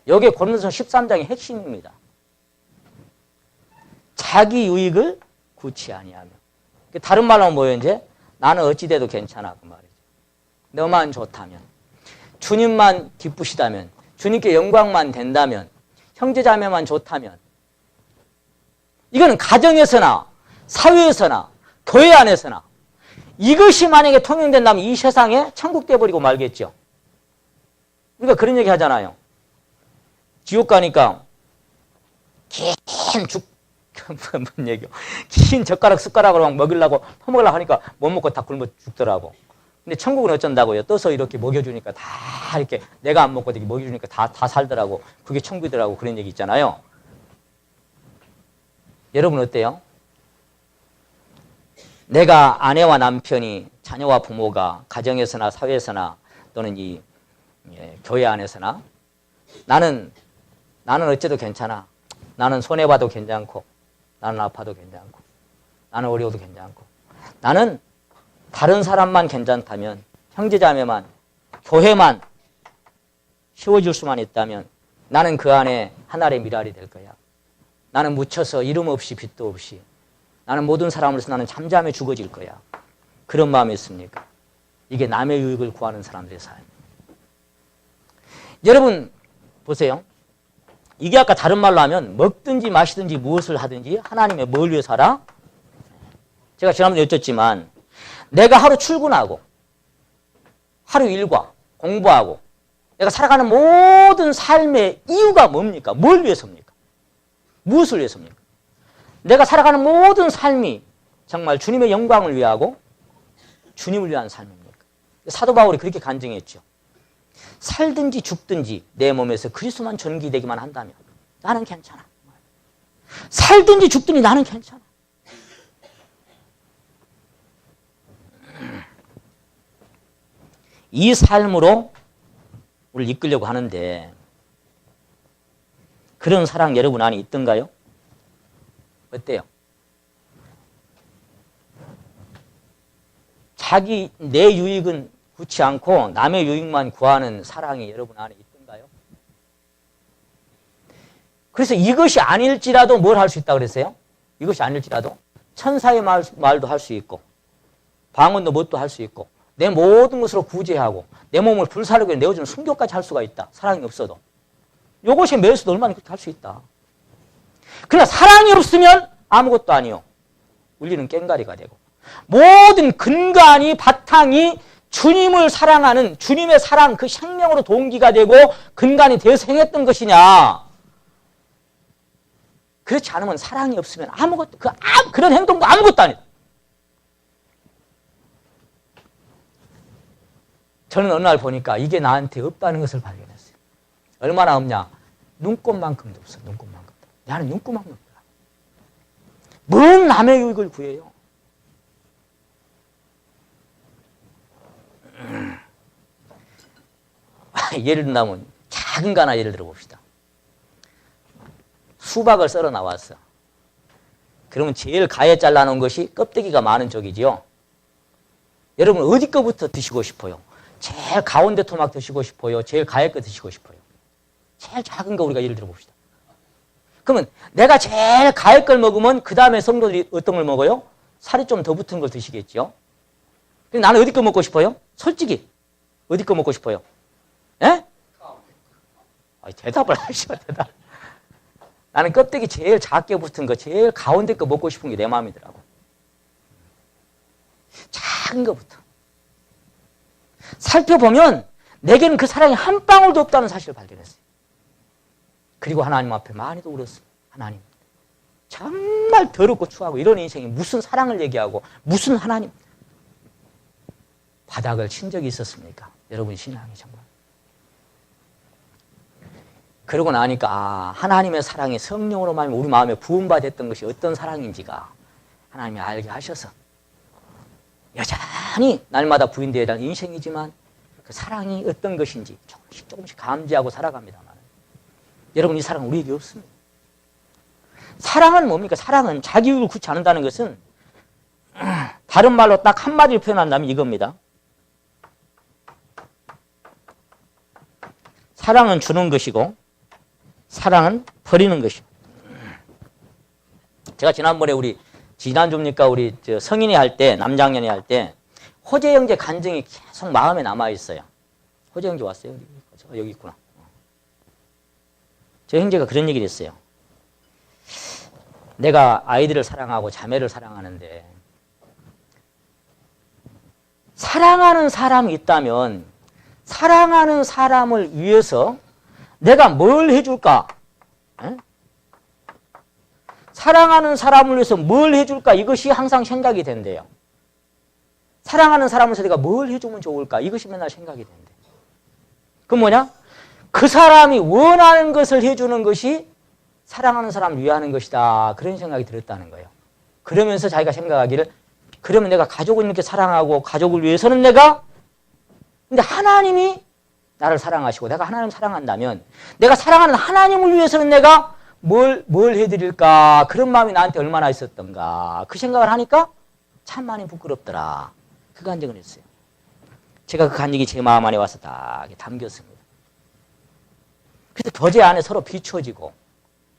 이게 고린도전서 13장의 핵심입니다. 자기 유익을 구치 아니하며. 다른 말로 하면 뭐예요? 이제 나는 어찌 돼도 괜찮아 그 말이죠. 너만 좋다면, 주님만 기쁘시다면, 주님께 영광만 된다면, 형제자매만 좋다면, 이거는 가정에서나 사회에서나 교회 안에서나 이것이 만약에 통용된다면 이 세상에 천국 돼버리고 말겠죠. 우리가 그런 얘기 하잖아요. 지옥 가니까 긴 뭔 얘기요? 긴 젓가락 숟가락으로 막 먹이려고 퍼먹으려고 하니까 못 먹고 다 굶어 죽더라고. 근데 천국은 어쩐다고요? 떠서 이렇게 먹여주니까 다 이렇게 내가 안 먹고 이렇게 먹여주니까 다 살더라고. 그게 천국이더라고. 그런 얘기 있잖아요. 여러분 어때요? 내가 아내와 남편이 자녀와 부모가 가정에서나 사회에서나 또는 이 교회 안에서나 나는 어째도 괜찮아. 나는 손해봐도 괜찮고 나는 아파도 괜찮고 나는 어려워도 괜찮고 나는 다른 사람만 괜찮다면 형제자매만 교회만 쉬워질 수만 있다면 나는 그 안에 하나의 미랄이 될 거야. 나는 묻혀서 이름 없이 빛도 없이 나는 모든 사람으로서 나는 잠잠해 죽어질 거야. 그런 마음이 있습니까? 이게 남의 유익을 구하는 사람들의 삶. 여러분 보세요. 이게 아까 다른 말로 하면 먹든지 마시든지 무엇을 하든지 하나님의 뭘 위해 살아? 제가 지난번에 여쭙지만 내가 하루 출근하고 하루 일과 공부하고 내가 살아가는 모든 삶의 이유가 뭡니까? 뭘 위해서입니까? 무엇을 위해서입니까? 내가 살아가는 모든 삶이 정말 주님의 영광을 위하고 주님을 위한 삶입니까? 사도 바울이 그렇게 간증했죠. 살든지 죽든지 내 몸에서 그리스도만 전기되기만 한다면 나는 괜찮아. 살든지 죽든지 나는 괜찮아. 이 삶으로 우리를 이끌려고 하는데 그런 사랑 여러분 안에 있던가요? 어때요? 내 유익은 구치 않고 남의 유익만 구하는 사랑이 여러분 안에 있던가요? 그래서 이것이 아닐지라도 뭘 할 수 있다고 그랬어요? 이것이 아닐지라도 천사의 말도 할 수 있고 방언도 뭣도 할 수 있고 내 모든 것으로 구제하고 내 몸을 불사르게 내어주는 순교까지 할 수가 있다. 사랑이 없어도. 이것이 매일수도 얼마나 그렇게 할 수 있다. 그러나 사랑이 없으면 아무것도 아니요. 우리는 꽹가리가 되고 모든 근간이 바탕이 주님을 사랑하는 주님의 사랑 그 생명으로 동기가 되고 근간이 되어서 행했던 것이냐. 그렇지 않으면 사랑이 없으면 아무것도 그런 행동도 아무것도 아니다. 저는 어느 날 보니까 이게 나한테 없다는 것을 발견했어요. 얼마나 없냐. 눈꽃만큼도 없어. 눈꽃만큼도. 나는 눈꽃만큼 없다. 뭔 남의 유익을 구해요. 예를 든다면 작은 거 하나 예를 들어봅시다. 수박을 썰어 나왔어. 그러면 제일 가에 잘라놓은 것이 껍데기가 많은 쪽이지요. 여러분 어디 거부터 드시고 싶어요? 제일 가운데 토막 드시고 싶어요? 제일 가에 거 드시고 싶어요? 제일 작은 거 우리가 예를 들어봅시다. 그러면 내가 제일 가에 걸 먹으면 그 다음에 성도들이 어떤 걸 먹어요? 살이 좀 더 붙은 걸 드시겠죠. 근데 나는 어디 거 먹고 싶어요? 솔직히 어디 거 먹고 싶어요? 예? 대답을 하시오. 대답. 나는 껍데기 제일 작게 붙은 거 제일 가운데 거 먹고 싶은 게 내 마음이더라고. 작은 거부터. 살펴보면 내게는 그 사랑이 한 방울도 없다는 사실을 발견했어요. 그리고 하나님 앞에 많이도 울었어요. 하나님 정말 더럽고 추하고 이런 인생이 무슨 사랑을 얘기하고 무슨 하나님 바닥을 친 적이 있었습니까? 여러분 신앙이 정말. 그러고 나니까 하나님의 사랑이 성령으로 말하면 우리 마음에 부음받았던 것이 어떤 사랑인지가 하나님이 알게 하셔서 여전히 날마다 부인되어야 할 인생이지만 그 사랑이 어떤 것인지 조금씩 감지하고 살아갑니다만 여러분 이 사랑은 우리에게 없습니다. 사랑은 뭡니까? 사랑은 자기 유익을 구치 않는다는 것은 다른 말로 딱 한마디로 표현한다면 이겁니다. 사랑은 주는 것이고 사랑은 버리는 것이고. 제가 지난번에 지난주입니까? 우리 성인이 할 때, 남장년이 할 때 호재 형제 간증이 계속 마음에 남아 있어요. 호재 형제 왔어요? 여기 있구나. 저 형제가 그런 얘기를 했어요. 내가 아이들을 사랑하고 자매를 사랑하는데 사랑하는 사람이 있다면 사랑하는 사람을 위해서 내가 뭘 해줄까? 에? 사랑하는 사람을 위해서 뭘 해줄까? 이것이 항상 생각이 된대요. 사랑하는 사람을 위해서 내가 뭘 해주면 좋을까? 이것이 맨날 생각이 된대. 그건 뭐냐? 그 사람이 원하는 것을 해주는 것이 사랑하는 사람을 위하는 것이다. 그런 생각이 들었다는 거예요. 그러면서 자기가 생각하기를 그러면 내가 가족을 이렇게 사랑하고 가족을 위해서는 근데 하나님이 나를 사랑하시고 내가 하나님을 사랑한다면 내가 사랑하는 하나님을 위해서는 내가 뭘 해드릴까? 그런 마음이 나한테 얼마나 있었던가. 그 생각을 하니까 참 많이 부끄럽더라. 그 간증을 했어요. 제가 그 간증이 제 마음 안에 와서 딱 담겼습니다. 그래서 교제 안에 서로 비춰지고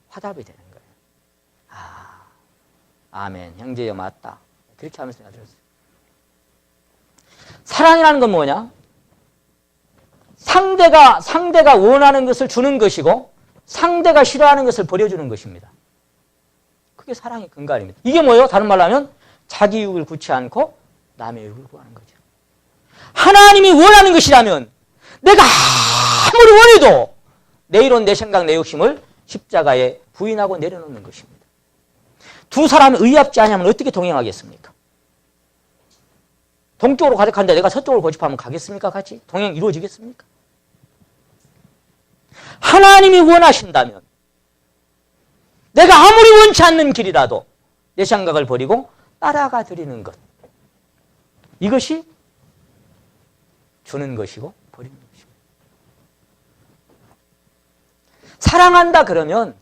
화답이 되는 거예요. 아멘. 형제여 맞다. 그렇게 하면서 내가 들었어요. 사랑이라는 건 뭐냐? 상대가 원하는 것을 주는 것이고 상대가 싫어하는 것을 버려주는 것입니다. 그게 사랑의 근간입니다. 이게 뭐예요? 다른 말로 하면 자기 유익을 구치 않고 남의 유익을 구하는 거죠. 하나님이 원하는 것이라면 내가 아무리 원해도 내 이론, 내 생각, 내 욕심을 십자가에 부인하고 내려놓는 것입니다. 두 사람이 의합지 않으면 어떻게 동행하겠습니까? 동쪽으로 가득한데 내가 서쪽으로 고집하면 가겠습니까? 같이? 동행 이루어지겠습니까? 하나님이 원하신다면 내가 아무리 원치 않는 길이라도 내 생각을 버리고 따라가 드리는 것. 이것이 주는 것이고 버리는 것이고. 사랑한다 그러면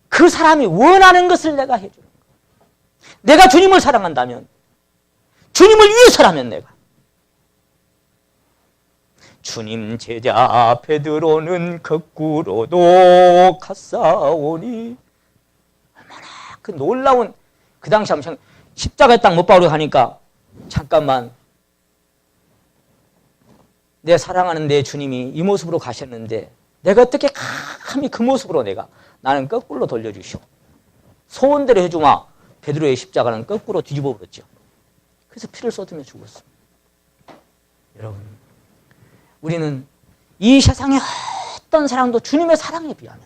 그 사람이 원하는 것을 내가 해주는 것. 내가 주님을 사랑한다면 주님을 위해서라면 내가 주님 제자 베드로는 거꾸로도 갔사오니. 얼마나 그 놀라운, 그 당시 한번 십자가에 딱 못 박으려 하니까 잠깐만, 내 사랑하는 내 주님이 이 모습으로 가셨는데 내가 어떻게 감히 그 모습으로 나는 거꾸로 돌려주시오. 소원대로 해주마. 베드로의 십자가는 거꾸로 뒤집어 버렸죠. 그래서 피를 쏟으며 죽었습니다. 여러분, 우리는 이 세상의 어떤 사랑도 주님의 사랑에 비하면,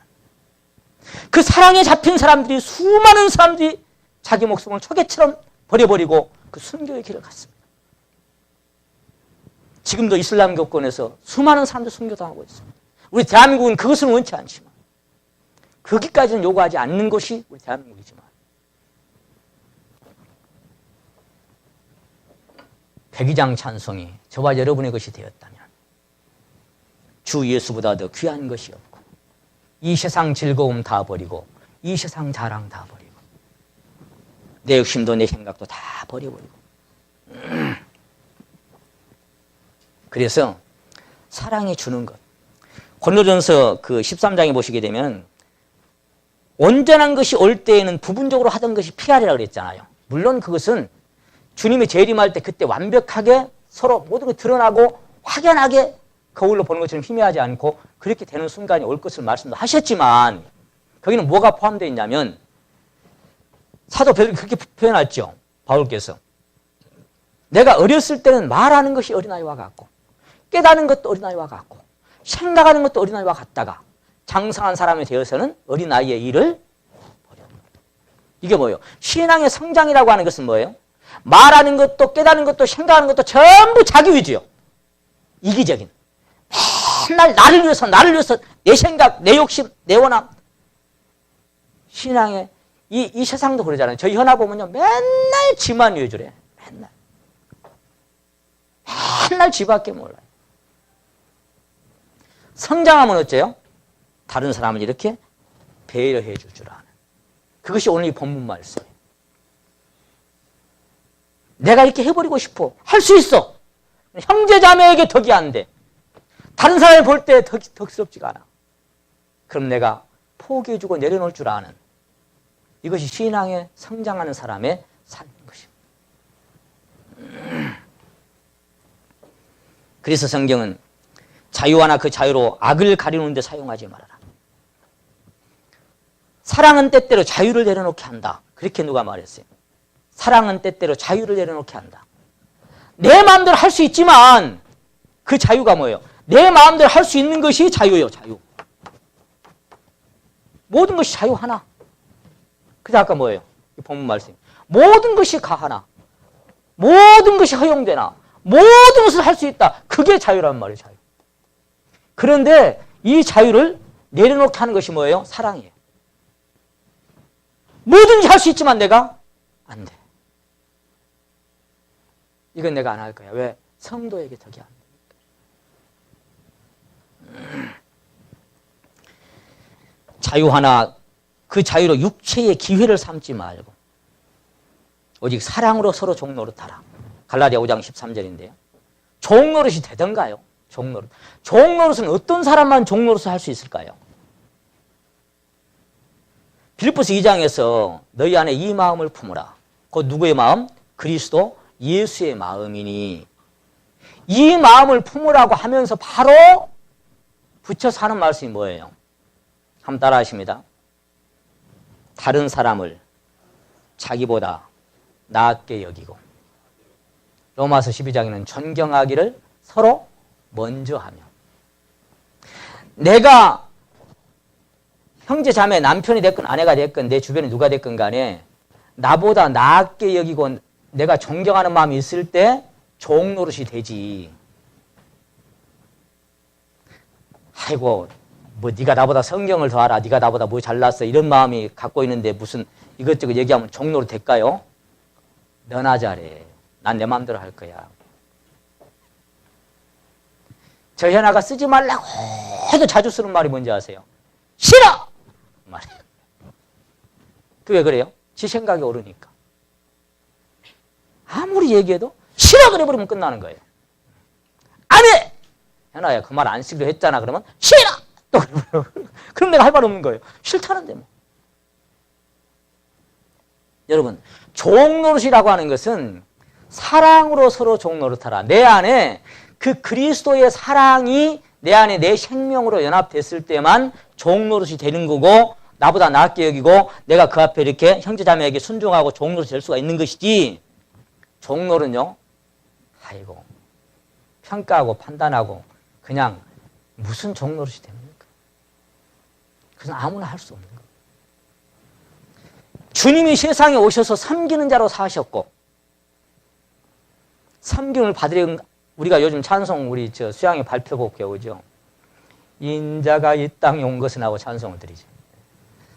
그 사랑에 잡힌 사람들이, 수많은 사람들이 자기 목숨을 초계처럼 버려버리고 그 순교의 길을 갔습니다. 지금도 이슬람 교권에서 수많은 사람들이 순교당하고 있습니다. 우리 대한민국은 그것을 원치 않지만, 거기까지는 요구하지 않는 것이 우리 대한민국이지만, 백이장 찬송이 저와 여러분의 것이 되었다면 주 예수보다 더 귀한 것이 없고, 이 세상 즐거움 다 버리고, 이 세상 자랑 다 버리고, 내 욕심도 내 생각도 다 버려버리고, 그래서 사랑이 주는 것. 고린도전서 그 13장에 보시게 되면 온전한 것이 올 때에는 부분적으로 하던 것이 피하리라 그랬잖아요. 물론 그것은 주님이 재림할 때 그때 완벽하게 서로 모든 게 드러나고 확연하게 거울로 보는 것처럼 희미하지 않고 그렇게 되는 순간이 올 것을 말씀도 하셨지만, 거기는 뭐가 포함되어 있냐면, 사도 베드로가 그렇게 표현했죠. 바울께서 내가 어렸을 때는 말하는 것이 어린아이와 같고, 깨닫는 것도 어린아이와 같고, 생각하는 것도 어린아이와 같다가 장성한 사람이 되어서는 어린아이의 일을 버렸다. 이게 뭐예요? 신앙의 성장이라고 하는 것은 뭐예요? 말하는 것도 깨닫는 것도 생각하는 것도 전부 자기 위주요. 이기적인. 맨날 나를 위해서 내 생각, 내 욕심, 내 원함. 신앙의 이 세상도 그러잖아요. 저희 현아 보면요, 맨날 지만 위주래. 맨날 지밖에 몰라요. 성장하면 어째요? 다른 사람을 이렇게 배려해 줄 줄 아는. 그것이 오늘 이 본문 말씀이에요. 내가 이렇게 해버리고 싶어. 할 수 있어. 형제 자매에게 덕이 안 돼. 다른 사람을 볼 때 덕스럽지가 않아. 그럼 내가 포기해주고 내려놓을 줄 아는. 이것이 신앙에 성장하는 사람의 삶인 것입니다. 그래서 성경은 자유하나 그 자유로 악을 가리는 데 사용하지 말아라. 사랑은 때때로 자유를 내려놓게 한다. 그렇게 누가 말했어요. 사랑은 때때로 자유를 내려놓게 한다. 내 마음대로 할 수 있지만 그 자유가 뭐예요? 내 마음대로 할 수 있는 것이 자유예요. 자유. 모든 것이 자유 하나. 그래서 아까 뭐예요? 본문 말씀. 모든 것이 가하나, 모든 것이 허용되나, 모든 것을 할 수 있다. 그게 자유란 말이에요. 자유. 그런데 이 자유를 내려놓게 하는 것이 뭐예요? 사랑이에요. 뭐든지 할 수 있지만 내가 안 돼. 이건 내가 안 할 거야. 왜? 성도에게 덕이 안 돼. 자유 하나, 그 자유로 육체의 기회를 삼지 말고 오직 사랑으로 서로 종노릇하라. 갈라디아 5장 13절인데요. 종노릇이 되던가요? 종노릇. 종노릇은 어떤 사람만 종노릇을 할 수 있을까요? 빌립보서 2장에서 너희 안에 이 마음을 품으라. 곧 누구의 마음? 그리스도 예수의 마음이니. 이 마음을 품으라고 하면서 바로 붙여서 하는 말씀이 뭐예요? 한번 따라 하십니다. 다른 사람을 자기보다 낫게 여기고, 로마서 12장에는 존경하기를 서로 먼저 하며, 내가 형제 자매 남편이 됐건 아내가 됐건 내 주변에 누가 됐건 간에 나보다 낫게 여기고 내가 존경하는 마음이 있을 때 종노릇이 되지. 아이고 뭐 네가 나보다 성경을 더 알아, 네가 나보다 뭐 잘났어, 이런 마음이 갖고 있는데 무슨 이것저것 얘기하면 종노릇 될까요? 너나 잘해. 난 내 마음대로 할 거야. 저 현아가 쓰지 말라고 해도 자주 쓰는 말이 뭔지 아세요? 싫어! 말이에요. 그게 그래요? 지 생각이 오르니까. 아무리 얘기해도 싫어 그래 버리면 끝나는 거예요. 안 해! 현아야 그 말 안 쓰기로 했잖아. 그러면 싫어! 또 그럼 내가 할 말 없는 거예요. 싫다는데 뭐. 여러분, 종노릇이라고 하는 것은 사랑으로 서로 종노릇하라. 내 안에 그 그리스도의 사랑이 내 안에 내 생명으로 연합됐을 때만 종노릇이 되는 거고, 나보다 낫게 여기고 내가 그 앞에 이렇게 형제자매에게 순종하고 종노릇이 될 수가 있는 것이지, 종노릇은요, 아이고 평가하고 판단하고 그냥 무슨 종노릇이 됩니까? 그건 아무나 할 수 없는 거예요. 주님이 세상에 오셔서 섬기는 자로 사셨고, 섬김을 받으려, 우리가 요즘 찬송 우리 수양의 발표곡 배우죠. 인자가 이 땅에 온 것은 하고 찬송을 드리죠.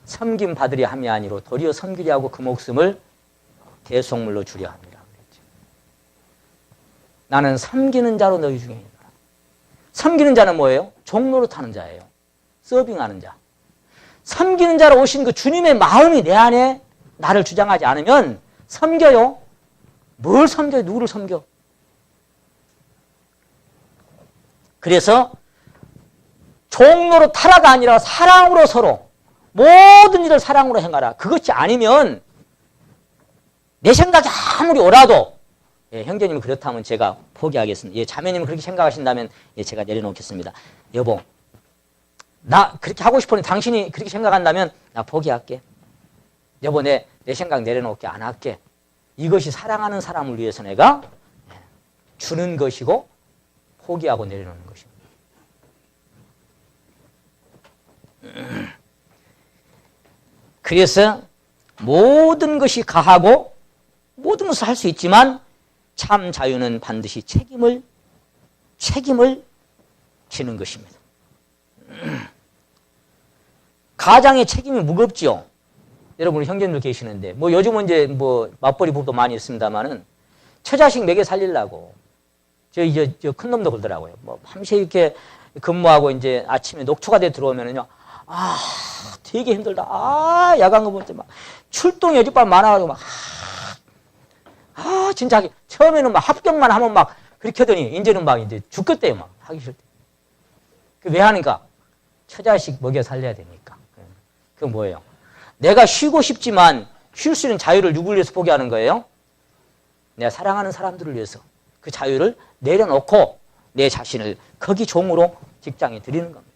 섬김 받으려 함이 아니로 도리어 섬기려 하고 그 목숨을 대속물로 주려 합니다. 그랬죠. 나는 섬기는 자로 너희 중에 있노라. 섬기는 자는 뭐예요? 종노릇하는 자예요. 서빙하는 자. 섬기는 자로 오신 그 주님의 마음이 내 안에 나를 주장하지 않으면 섬겨요? 뭘 섬겨요? 누구를 섬겨? 그래서 종로로 타라가 아니라 사랑으로 서로 모든 일을 사랑으로 행하라. 그것이 아니면 내 생각이 아무리 옳아도, 예, 형제님이 그렇다면 제가 포기하겠습니다. 예, 자매님이 그렇게 생각하신다면, 예, 제가 내려놓겠습니다. 여보, 나 그렇게 하고 싶으니 당신이 그렇게 생각한다면 나 포기할게. 여보, 내 생각 내려놓을게. 안 할게. 이것이 사랑하는 사람을 위해서 내가 주는 것이고 포기하고 내려놓는 것입니다. 그래서 모든 것이 가하고 모든 것을 할 수 있지만 참 자유는 반드시 책임을 지는 것입니다. 가장의 책임이 무겁죠. 여러분 형제님들 계시는데 뭐 요즘은 이제 뭐 맞벌이 부부도 많이 있습니다만은 처자식 먹여 살리려고 저 큰 놈도 그러더라고요. 뭐 밤새 이렇게 근무하고 이제 아침에 녹초가 돼 들어오면은요, 아 되게 힘들다. 아 야간 근무 때 막 출동이 어젯밤 많아가지고 막 진짜 처음에는 막 합격만 하면 막 그렇게 하더니 이제는 막 이제 죽겠대요. 막 하기 싫대. 왜 하니까 처자식 먹여 살려야 되니까. 그건 뭐예요? 내가 쉬고 싶지만 쉴 수 있는 자유를 누구를 위해서 포기하는 거예요? 내가 사랑하는 사람들을 위해서 그 자유를 내려놓고 내 자신을 거기 종으로 직장에 드리는 겁니다.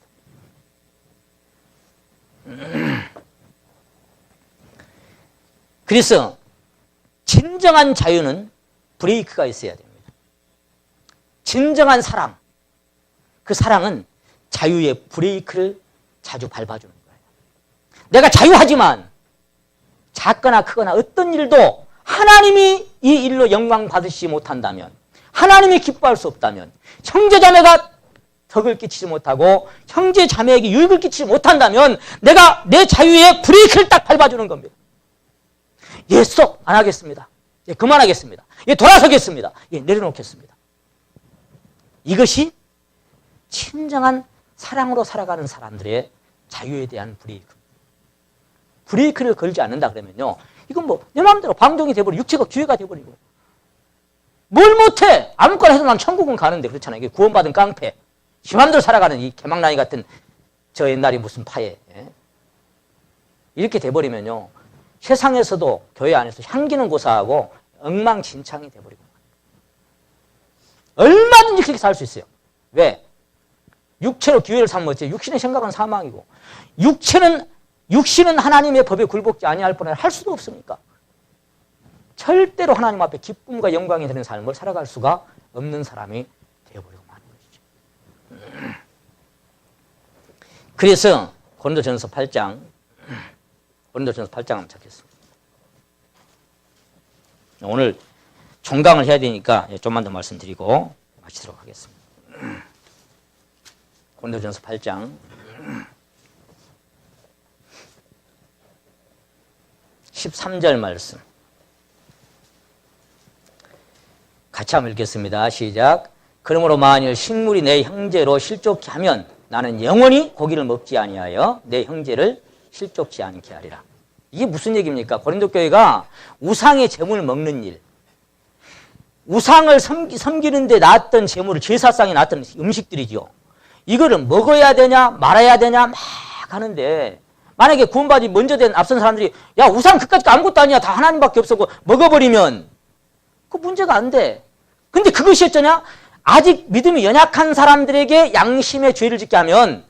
그래서 진정한 자유는 브레이크가 있어야 됩니다. 진정한 사랑, 그 사랑은 자유의 브레이크를 자주 밟아주는 거예요. 내가 자유하지만 작거나 크거나 어떤 일도 하나님이 이 일로 영광 받으시지 못한다면, 하나님이 기뻐할 수 없다면, 형제자매가 덕을 끼치지 못하고 형제자매에게 유익을 끼치지 못한다면 내가 내 자유의 브레이크를 딱 밟아주는 겁니다. 예, 스톱! 안 하겠습니다. 예, 그만하겠습니다. 예, 돌아서겠습니다. 예, 내려놓겠습니다. 이것이 진정한 사랑으로 살아가는 사람들의 자유에 대한 브레이크. 브레이크를 걸지 않는다 그러면요, 이건 뭐 내 마음대로 방종이 돼버리고 육체가 기회가 돼버리고 뭘 못해! 아무거나 해도 난 천국은 가는데 그렇잖아요. 이게 구원받은 깡패. 지 맘대로 살아가는 이 개망나니 같은 저 옛날이 무슨 파예. 예? 이렇게 돼버리면요, 세상에서도 교회 안에서 향기는 고사하고 엉망진창이 돼버리고 얼마든지 그렇게 살 수 있어요. 왜? 육체로 기회를 삼았지. 육신의 생각은 사망이고 육신은 하나님의 법에 굴복지 아니할 뿐 아니라 할 수도 없으니까 절대로 하나님 앞에 기쁨과 영광이 되는 삶을 살아갈 수가 없는 사람이 되어버리고 마는 것이죠. 그래서 고린도전서 8장 한번 찾겠습니다. 오늘 종강을 해야 되니까 좀만 더 말씀드리고 마치도록 하겠습니다. 고린도전서 8장 13절 말씀 같이 한번 읽겠습니다. 시작. 그러므로 만일 식물이 내 형제로 실족케 하면 나는 영원히 고기를 먹지 아니하여 내 형제를 실족치 않게 하리라. 이게 무슨 얘기입니까? 고린도 교회가 우상의 제물을 먹는 일, 우상을 섬기는 데 나왔던 제물을 제사상에 나왔던 음식들이죠. 이거를 먹어야 되냐 말아야 되냐 막 하는데 만약에 구원받이 먼저 된 앞선 사람들이 야 우상 그까짓 아무것도 아니야 다 하나님밖에 없었고 먹어버리면 그 문제가 안 돼. 근데 그것이 어쩌냐? 아직 믿음이 연약한 사람들에게 양심의 죄를 짓게 하면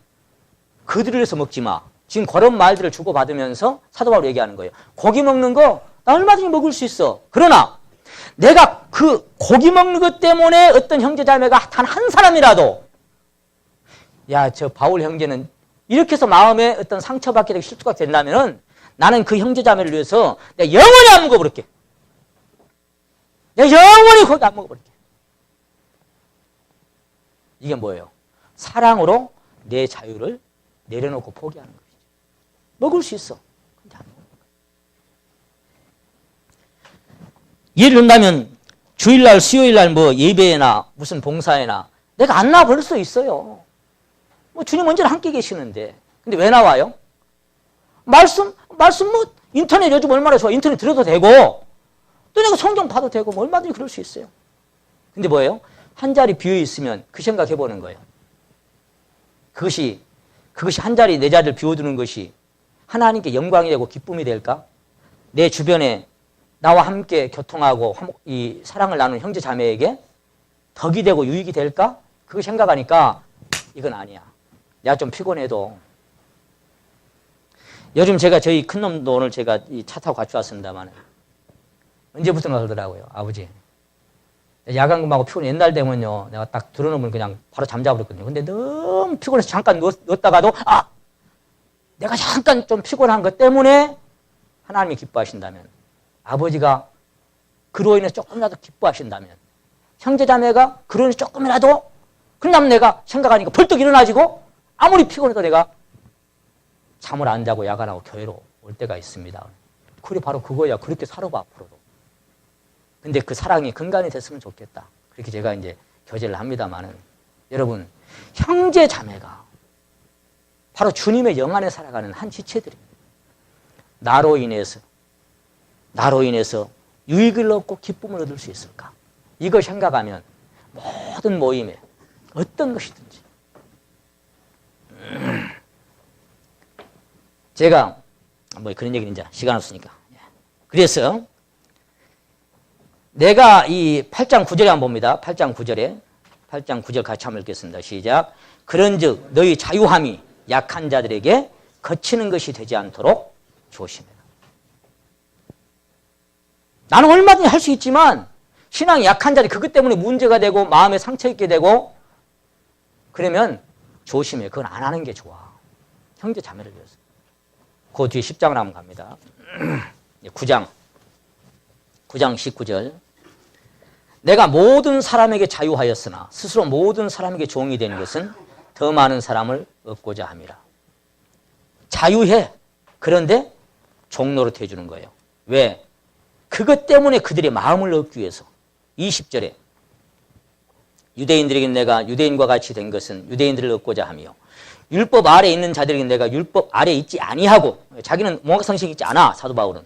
그들을 위해서 먹지 마. 지금 그런 말들을 주고받으면서 사도 바울이 얘기하는 거예요. 고기 먹는 거 나 얼마든지 먹을 수 있어. 그러나 내가 그 고기 먹는 것 때문에 어떤 형제자매가 단 한 사람이라도 야, 저 바울 형제는 이렇게 해서 마음에 어떤 상처받게 되고 실수가 된다면은 나는 그 형제자매를 위해서 내가 영원히 안 먹어버릴게. 내가 영원히 고기 안 먹어버릴게. 이게 뭐예요? 사랑으로 내 자유를 내려놓고 포기하는 것이죠. 먹을 수 있어. 근데 안 먹는 거예요. 예를 든다면 주일날, 수요일날 뭐 예배나 무슨 봉사회나 내가 안 나와버릴 수 있어요. 뭐 주님 언제나 함께 계시는데. 근데 왜 나와요? 말씀 뭐 인터넷 요즘 얼마나 좋아. 인터넷 들어도 되고 또 내가 성경 봐도 되고 뭐 얼마든지 그럴 수 있어요. 근데 뭐예요? 한 자리 비어 있으면 그 생각해 보는 거예요. 그것이 한 자리 내 자리를 비워두는 것이 하나님께 영광이 되고 기쁨이 될까? 내 주변에 나와 함께 교통하고 이 사랑을 나누는 형제 자매에게 덕이 되고 유익이 될까? 그거 생각하니까 이건 아니야. 내가 좀 피곤해도. 요즘 제가 저희 큰놈도 오늘 제가 이 차 타고 같이 왔습니다만 언제부턴가 그러더라고요. 아버지 야간 근무하고 피곤해. 옛날 되면요 내가 딱 들어놓으면 그냥 바로 잠자버렸거든요. 근데 너무 피곤해서 잠깐 누웠다가도 내가 잠깐 좀 피곤한 것 때문에 하나님이 기뻐하신다면 아버지가 그로 인해서 조금이라도 기뻐하신다면 형제자매가 그로 인해서 조금이라도 그러면 내가 생각하니까 벌떡 일어나지고 아무리 피곤해도 내가 잠을 안 자고 야간하고 교회로 올 때가 있습니다. 그게 바로 그거야. 그렇게 살아봐 앞으로도. 근데 그 사랑이 근간이 됐으면 좋겠다. 그렇게 제가 이제 교제를 합니다만은 여러분 형제자매가 바로 주님의 영 안에 살아가는 한 지체들입니다. 나로 인해서 유익을 얻고 기쁨을 얻을 수 있을까? 이걸 생각하면 모든 모임에 어떤 것이든지 제가 뭐 그런 얘기는 이제 시간 없으니까 그래서 내가 이 8장 9절에 한번 봅니다. 8장 9절 같이 한번 읽겠습니다. 시작. 그런즉 너희 자유함이 약한 자들에게 거치는 것이 되지 않도록 조심해라. 나는 얼마든지 할 수 있지만 신앙이 약한 자들 그것 때문에 문제가 되고 마음에 상처 입게 되고 그러면 조심해. 그건 안 하는 게 좋아. 형제 자매를 위해서. 그 뒤에 10장을 한번 갑니다. 9장 19절. 내가 모든 사람에게 자유하였으나 스스로 모든 사람에게 종이 되는 것은 더 많은 사람을 얻고자 함이라. 자유해. 그런데 종노릇 해주는 거예요. 왜? 그것 때문에 그들의 마음을 얻기 위해서. 20절에 유대인들에게 내가 유대인과 같이 된 것은 유대인들을 얻고자 하며 율법 아래에 있는 자들에게 내가 율법 아래에 있지 아니하고 자기는 몽학성식이 있지 않아. 사도 바울은.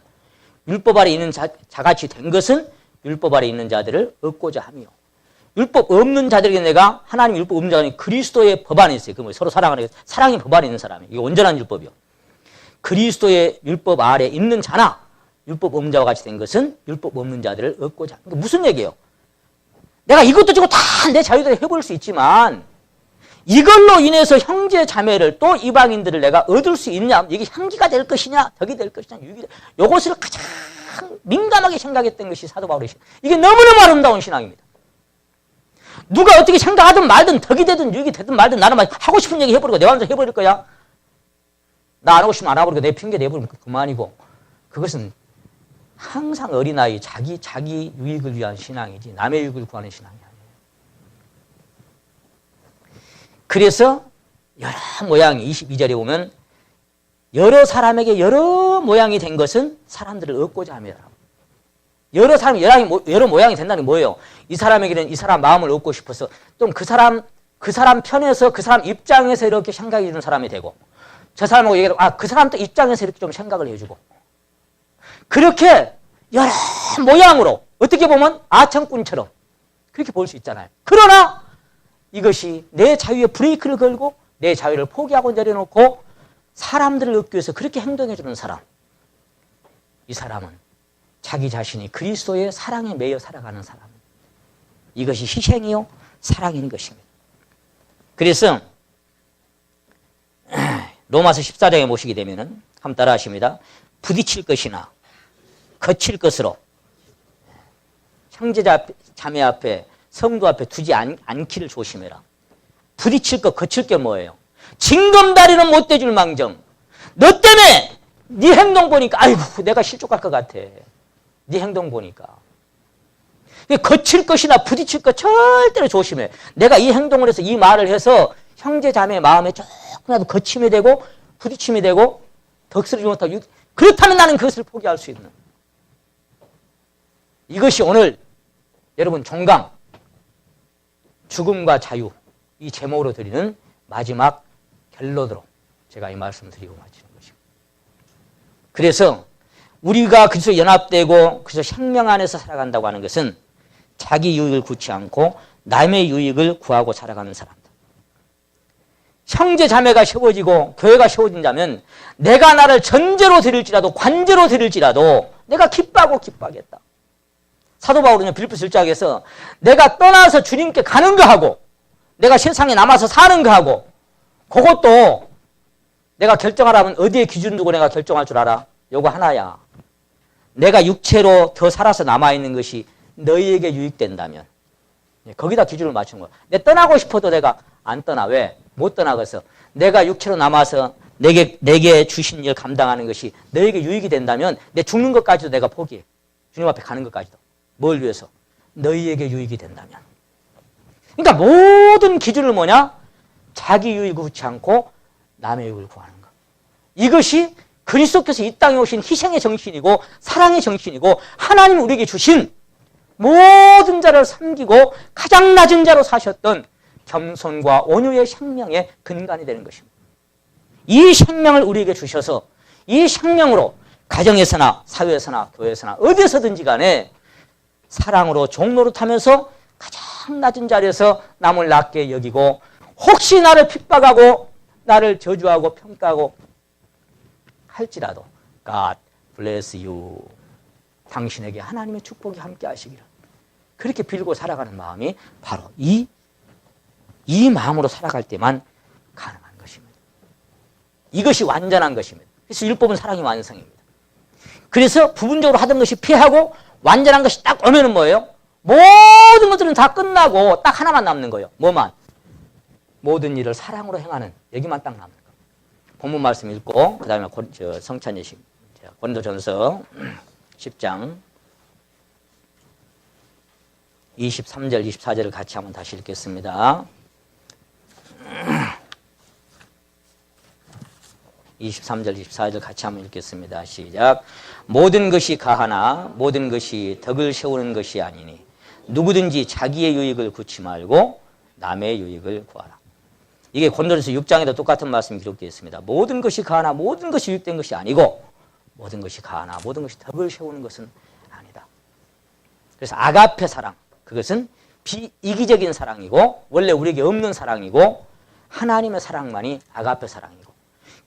율법 아래에 있는 자같이 된 것은 율법 아래에 있는 자들을 얻고자 하며 율법 없는 자들에게 내가 하나님 율법 없는 자는 그리스도의 법 안에 있어요. 그 서로 사랑하는 사랑의 법 안에 있는 사람이 이게 온전한 율법이요. 그리스도의 율법 아래에 있는 자나 율법 없는 자와 같이 된 것은 율법 없는 자들을 얻고자. 그러니까 무슨 얘기예요? 내가 이것도 저거 다 내 자유대로 해볼 수 있지만 이걸로 인해서 형제 자매를 또 이방인들을 내가 얻을 수 있냐? 이게 향기가 될 것이냐? 덕이 될 것이냐? 유익이 이것을 가장 민감하게 생각했던 것이 사도 바울의 신앙. 이게 너무너무 아름다운 신앙입니다. 누가 어떻게 생각하든 말든 덕이 되든 유익이 되든 말든 나는 막 하고 싶은 얘기 해버리고 내 마음대로 해버릴 거야. 나 안 하고 싶으면 안 하고 내 핑계 내버리면 그만이고 그것은 항상 어린아이 자기 유익을 위한 신앙이지 남의 유익을 구하는 신앙이 아니에요. 그래서 여러 모양이 22절에 보면 여러 사람에게 여러 모양이 된 것은 사람들을 얻고자 합니다. 여러 사람이 여러 모양이 된다는 게 뭐예요? 이 사람에게는 이 사람 마음을 얻고 싶어서 좀 그 사람 편에서 그 사람 입장에서 이렇게 생각해 주는 사람이 되고 저 사람하고 얘기하고 그 사람 또 입장에서 이렇게 좀 생각을 해주고 그렇게 여러 모양으로 어떻게 보면 아청꾼처럼 그렇게 볼 수 있잖아요. 그러나 이것이 내 자유에 브레이크를 걸고 내 자유를 포기하고 내려놓고 사람들을 얻기 위해서 그렇게 행동해주는 사람, 이 사람은 자기 자신이 그리스도의 사랑에 매여 살아가는 사람, 이것이 희생이요 사랑인 것입니다. 그래서 로마서 14장에 모시게 되면은 한번 따라 하십니다. 부딪힐 것이나 거칠 것으로 형제자 자매 앞에 성도 앞에 두지 않기를 조심해라. 부딪힐 것 거칠 게 뭐예요? 징검다리는 못 대줄 망정. 너 때문에 네 행동 보니까 아이고 내가 실족할 것 같아. 네 행동 보니까. 거칠 것이나 부딪힐 것 절대로 조심해. 내가 이 행동을 해서 이 말을 해서 형제 자매의 마음에 조금이라도 거침이 되고 부딪힘이 되고 덕스러지 못하고 그렇다면 나는 그것을 포기할 수 있는. 이것이 오늘 여러분 종강 죽음과 자유 이 제목으로 드리는 마지막 결론으로 제가 이 말씀을 드리고 마치는 것입니다. 그래서 우리가 그리스도 연합되고 그리스도 생명 안에서 살아간다고 하는 것은 자기 유익을 구치 않고 남의 유익을 구하고 살아가는 사람들. 형제 자매가 세워지고 교회가 세워진다면 내가 나를 전제로 드릴지라도 관제로 드릴지라도 내가 기뻐하고 기뻐하겠다. 사도 바울은 빌립보서 1장에서 내가 떠나서 주님께 가는 거 하고 내가 세상에 남아서 사는 거 하고 그것도 내가 결정하라면 어디에 기준 두고 내가 결정할 줄 알아? 요거 하나야. 내가 육체로 더 살아서 남아있는 것이 너희에게 유익된다면 거기다 기준을 맞춘 거야. 내 떠나고 싶어도 내가 안 떠나. 왜? 못 떠나겠어. 내가 육체로 남아서 내게 주신 일 감당하는 것이 너에게 유익이 된다면 내 죽는 것까지도 내가 포기해. 주님 앞에 가는 것까지도. 뭘 위해서? 너희에게 유익이 된다면. 그러니까 모든 기준을 뭐냐? 자기 유익을 구치 않고 남의 유익을 구하는 것. 이것이 그리스도께서 이 땅에 오신 희생의 정신이고 사랑의 정신이고 하나님 우리에게 주신 모든 자를 섬기고 가장 낮은 자로 사셨던 겸손과 온유의 생명의 근간이 되는 것입니다. 이 생명을 우리에게 주셔서 이 생명으로 가정에서나 사회에서나 교회에서나 어디서든지 간에 사랑으로 종노릇하면서 가장 낮은 자리에서 남을 낮게 여기고 혹시 나를 핍박하고 나를 저주하고 평가하고 할지라도 God bless you. 당신에게 하나님의 축복이 함께 하시기를. 그렇게 빌고 살아가는 마음이 바로 이 마음으로 살아갈 때만 가능한 것입니다. 이것이 완전한 것입니다. 그래서 율법은 사랑이 완성입니다. 그래서 부분적으로 하던 것이 피하고 완전한 것이 딱 오면은 뭐예요? 모든 것들은 다 끝나고 딱 하나만 남는 거예요. 뭐만? 모든 일을 사랑으로 행하는 여기만 딱 남는 거예요. 본문 말씀 읽고 그 다음에 성찬예식 고린도전서 10장 23절 24절을 같이 한번 다시 읽겠습니다. 23절 24절 같이 한번 읽겠습니다. 시작. 모든 것이 가하나 모든 것이 덕을 세우는 것이 아니니 누구든지 자기의 유익을 구치 말고 남의 유익을 구하라. 이게 고린도전서 6장에도 똑같은 말씀이 기록되어 있습니다. 모든 것이 가하나 모든 것이 유익된 것이 아니고 모든 것이 가하나 모든 것이 덕을 세우는 것은 아니다. 그래서 아가페 사랑, 그것은 비이기적인 사랑이고 원래 우리에게 없는 사랑이고 하나님의 사랑만이 아가페 사랑이고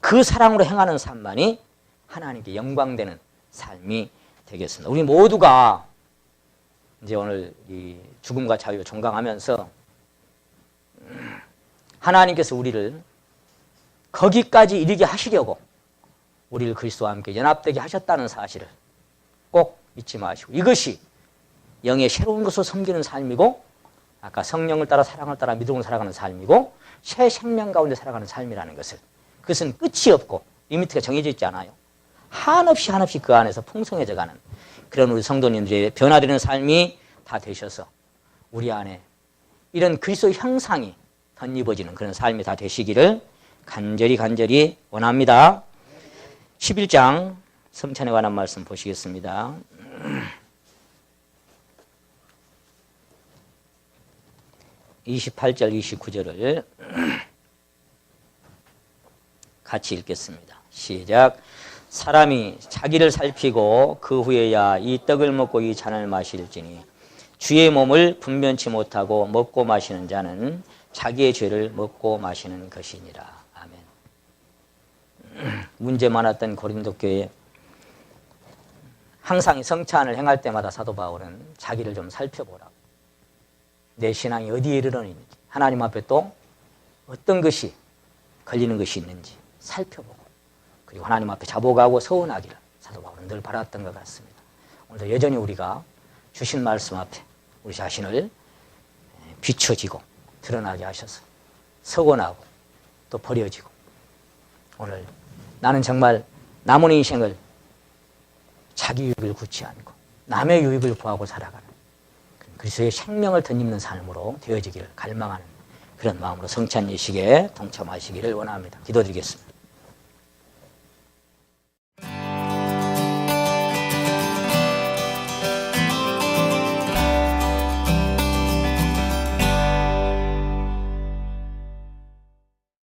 그 사랑으로 행하는 삶만이 하나님께 영광되는 삶이 되겠습니다. 우리 모두가 이제 오늘 이 죽음과 자유 종강하면서 하나님께서 우리를 거기까지 이르게 하시려고 우리를 그리스도와 함께 연합되게 하셨다는 사실을 꼭 잊지 마시고 이것이 영의 새로운 것을 섬기는 삶이고 아까 성령을 따라 사랑을 따라 믿음을 살아가는 삶이고 새 생명 가운데 살아가는 삶이라는 것을 그것은 끝이 없고 리미트가 정해져 있지 않아요. 한없이 그 안에서 풍성해져가는 그런 우리 성도님들의 변화되는 삶이 다 되셔서 우리 안에 이런 그리스도의 형상이 덧입어지는 그런 삶이 다 되시기를 간절히 원합니다. 11장 성찬에 관한 말씀 보시겠습니다. 28절 29절을 같이 읽겠습니다. 시작. 사람이 자기를 살피고 그 후에야 이 떡을 먹고 이 잔을 마실지니 주의 몸을 분변치 못하고 먹고 마시는 자는 자기의 죄를 먹고 마시는 것이니라. 아멘. 문제 많았던 고린도 교회에 항상 성찬을 행할 때마다 사도 바울은 자기를 좀 살펴보라고. 내 신앙이 어디에 이르렀는지, 하나님 앞에 또 어떤 것이 걸리는 것이 있는지 살펴보고, 그리고 하나님 앞에 자복하고 서운하기를 사도 바울은 늘 바랐던 것 같습니다. 오늘도 여전히 우리가 주신 말씀 앞에 우리 자신을 비춰지고 드러나게 하셔서 서원하고 또 버려지고, 오늘 나는 정말 남은 인생을 자기 유익을 굳지 않고 남의 유익을 구하고 살아가는 그리스도의 생명을 덧입는 삶으로 되어지기를 갈망하는 그런 마음으로 성찬 예식에 동참하시기를 원합니다. 기도드리겠습니다.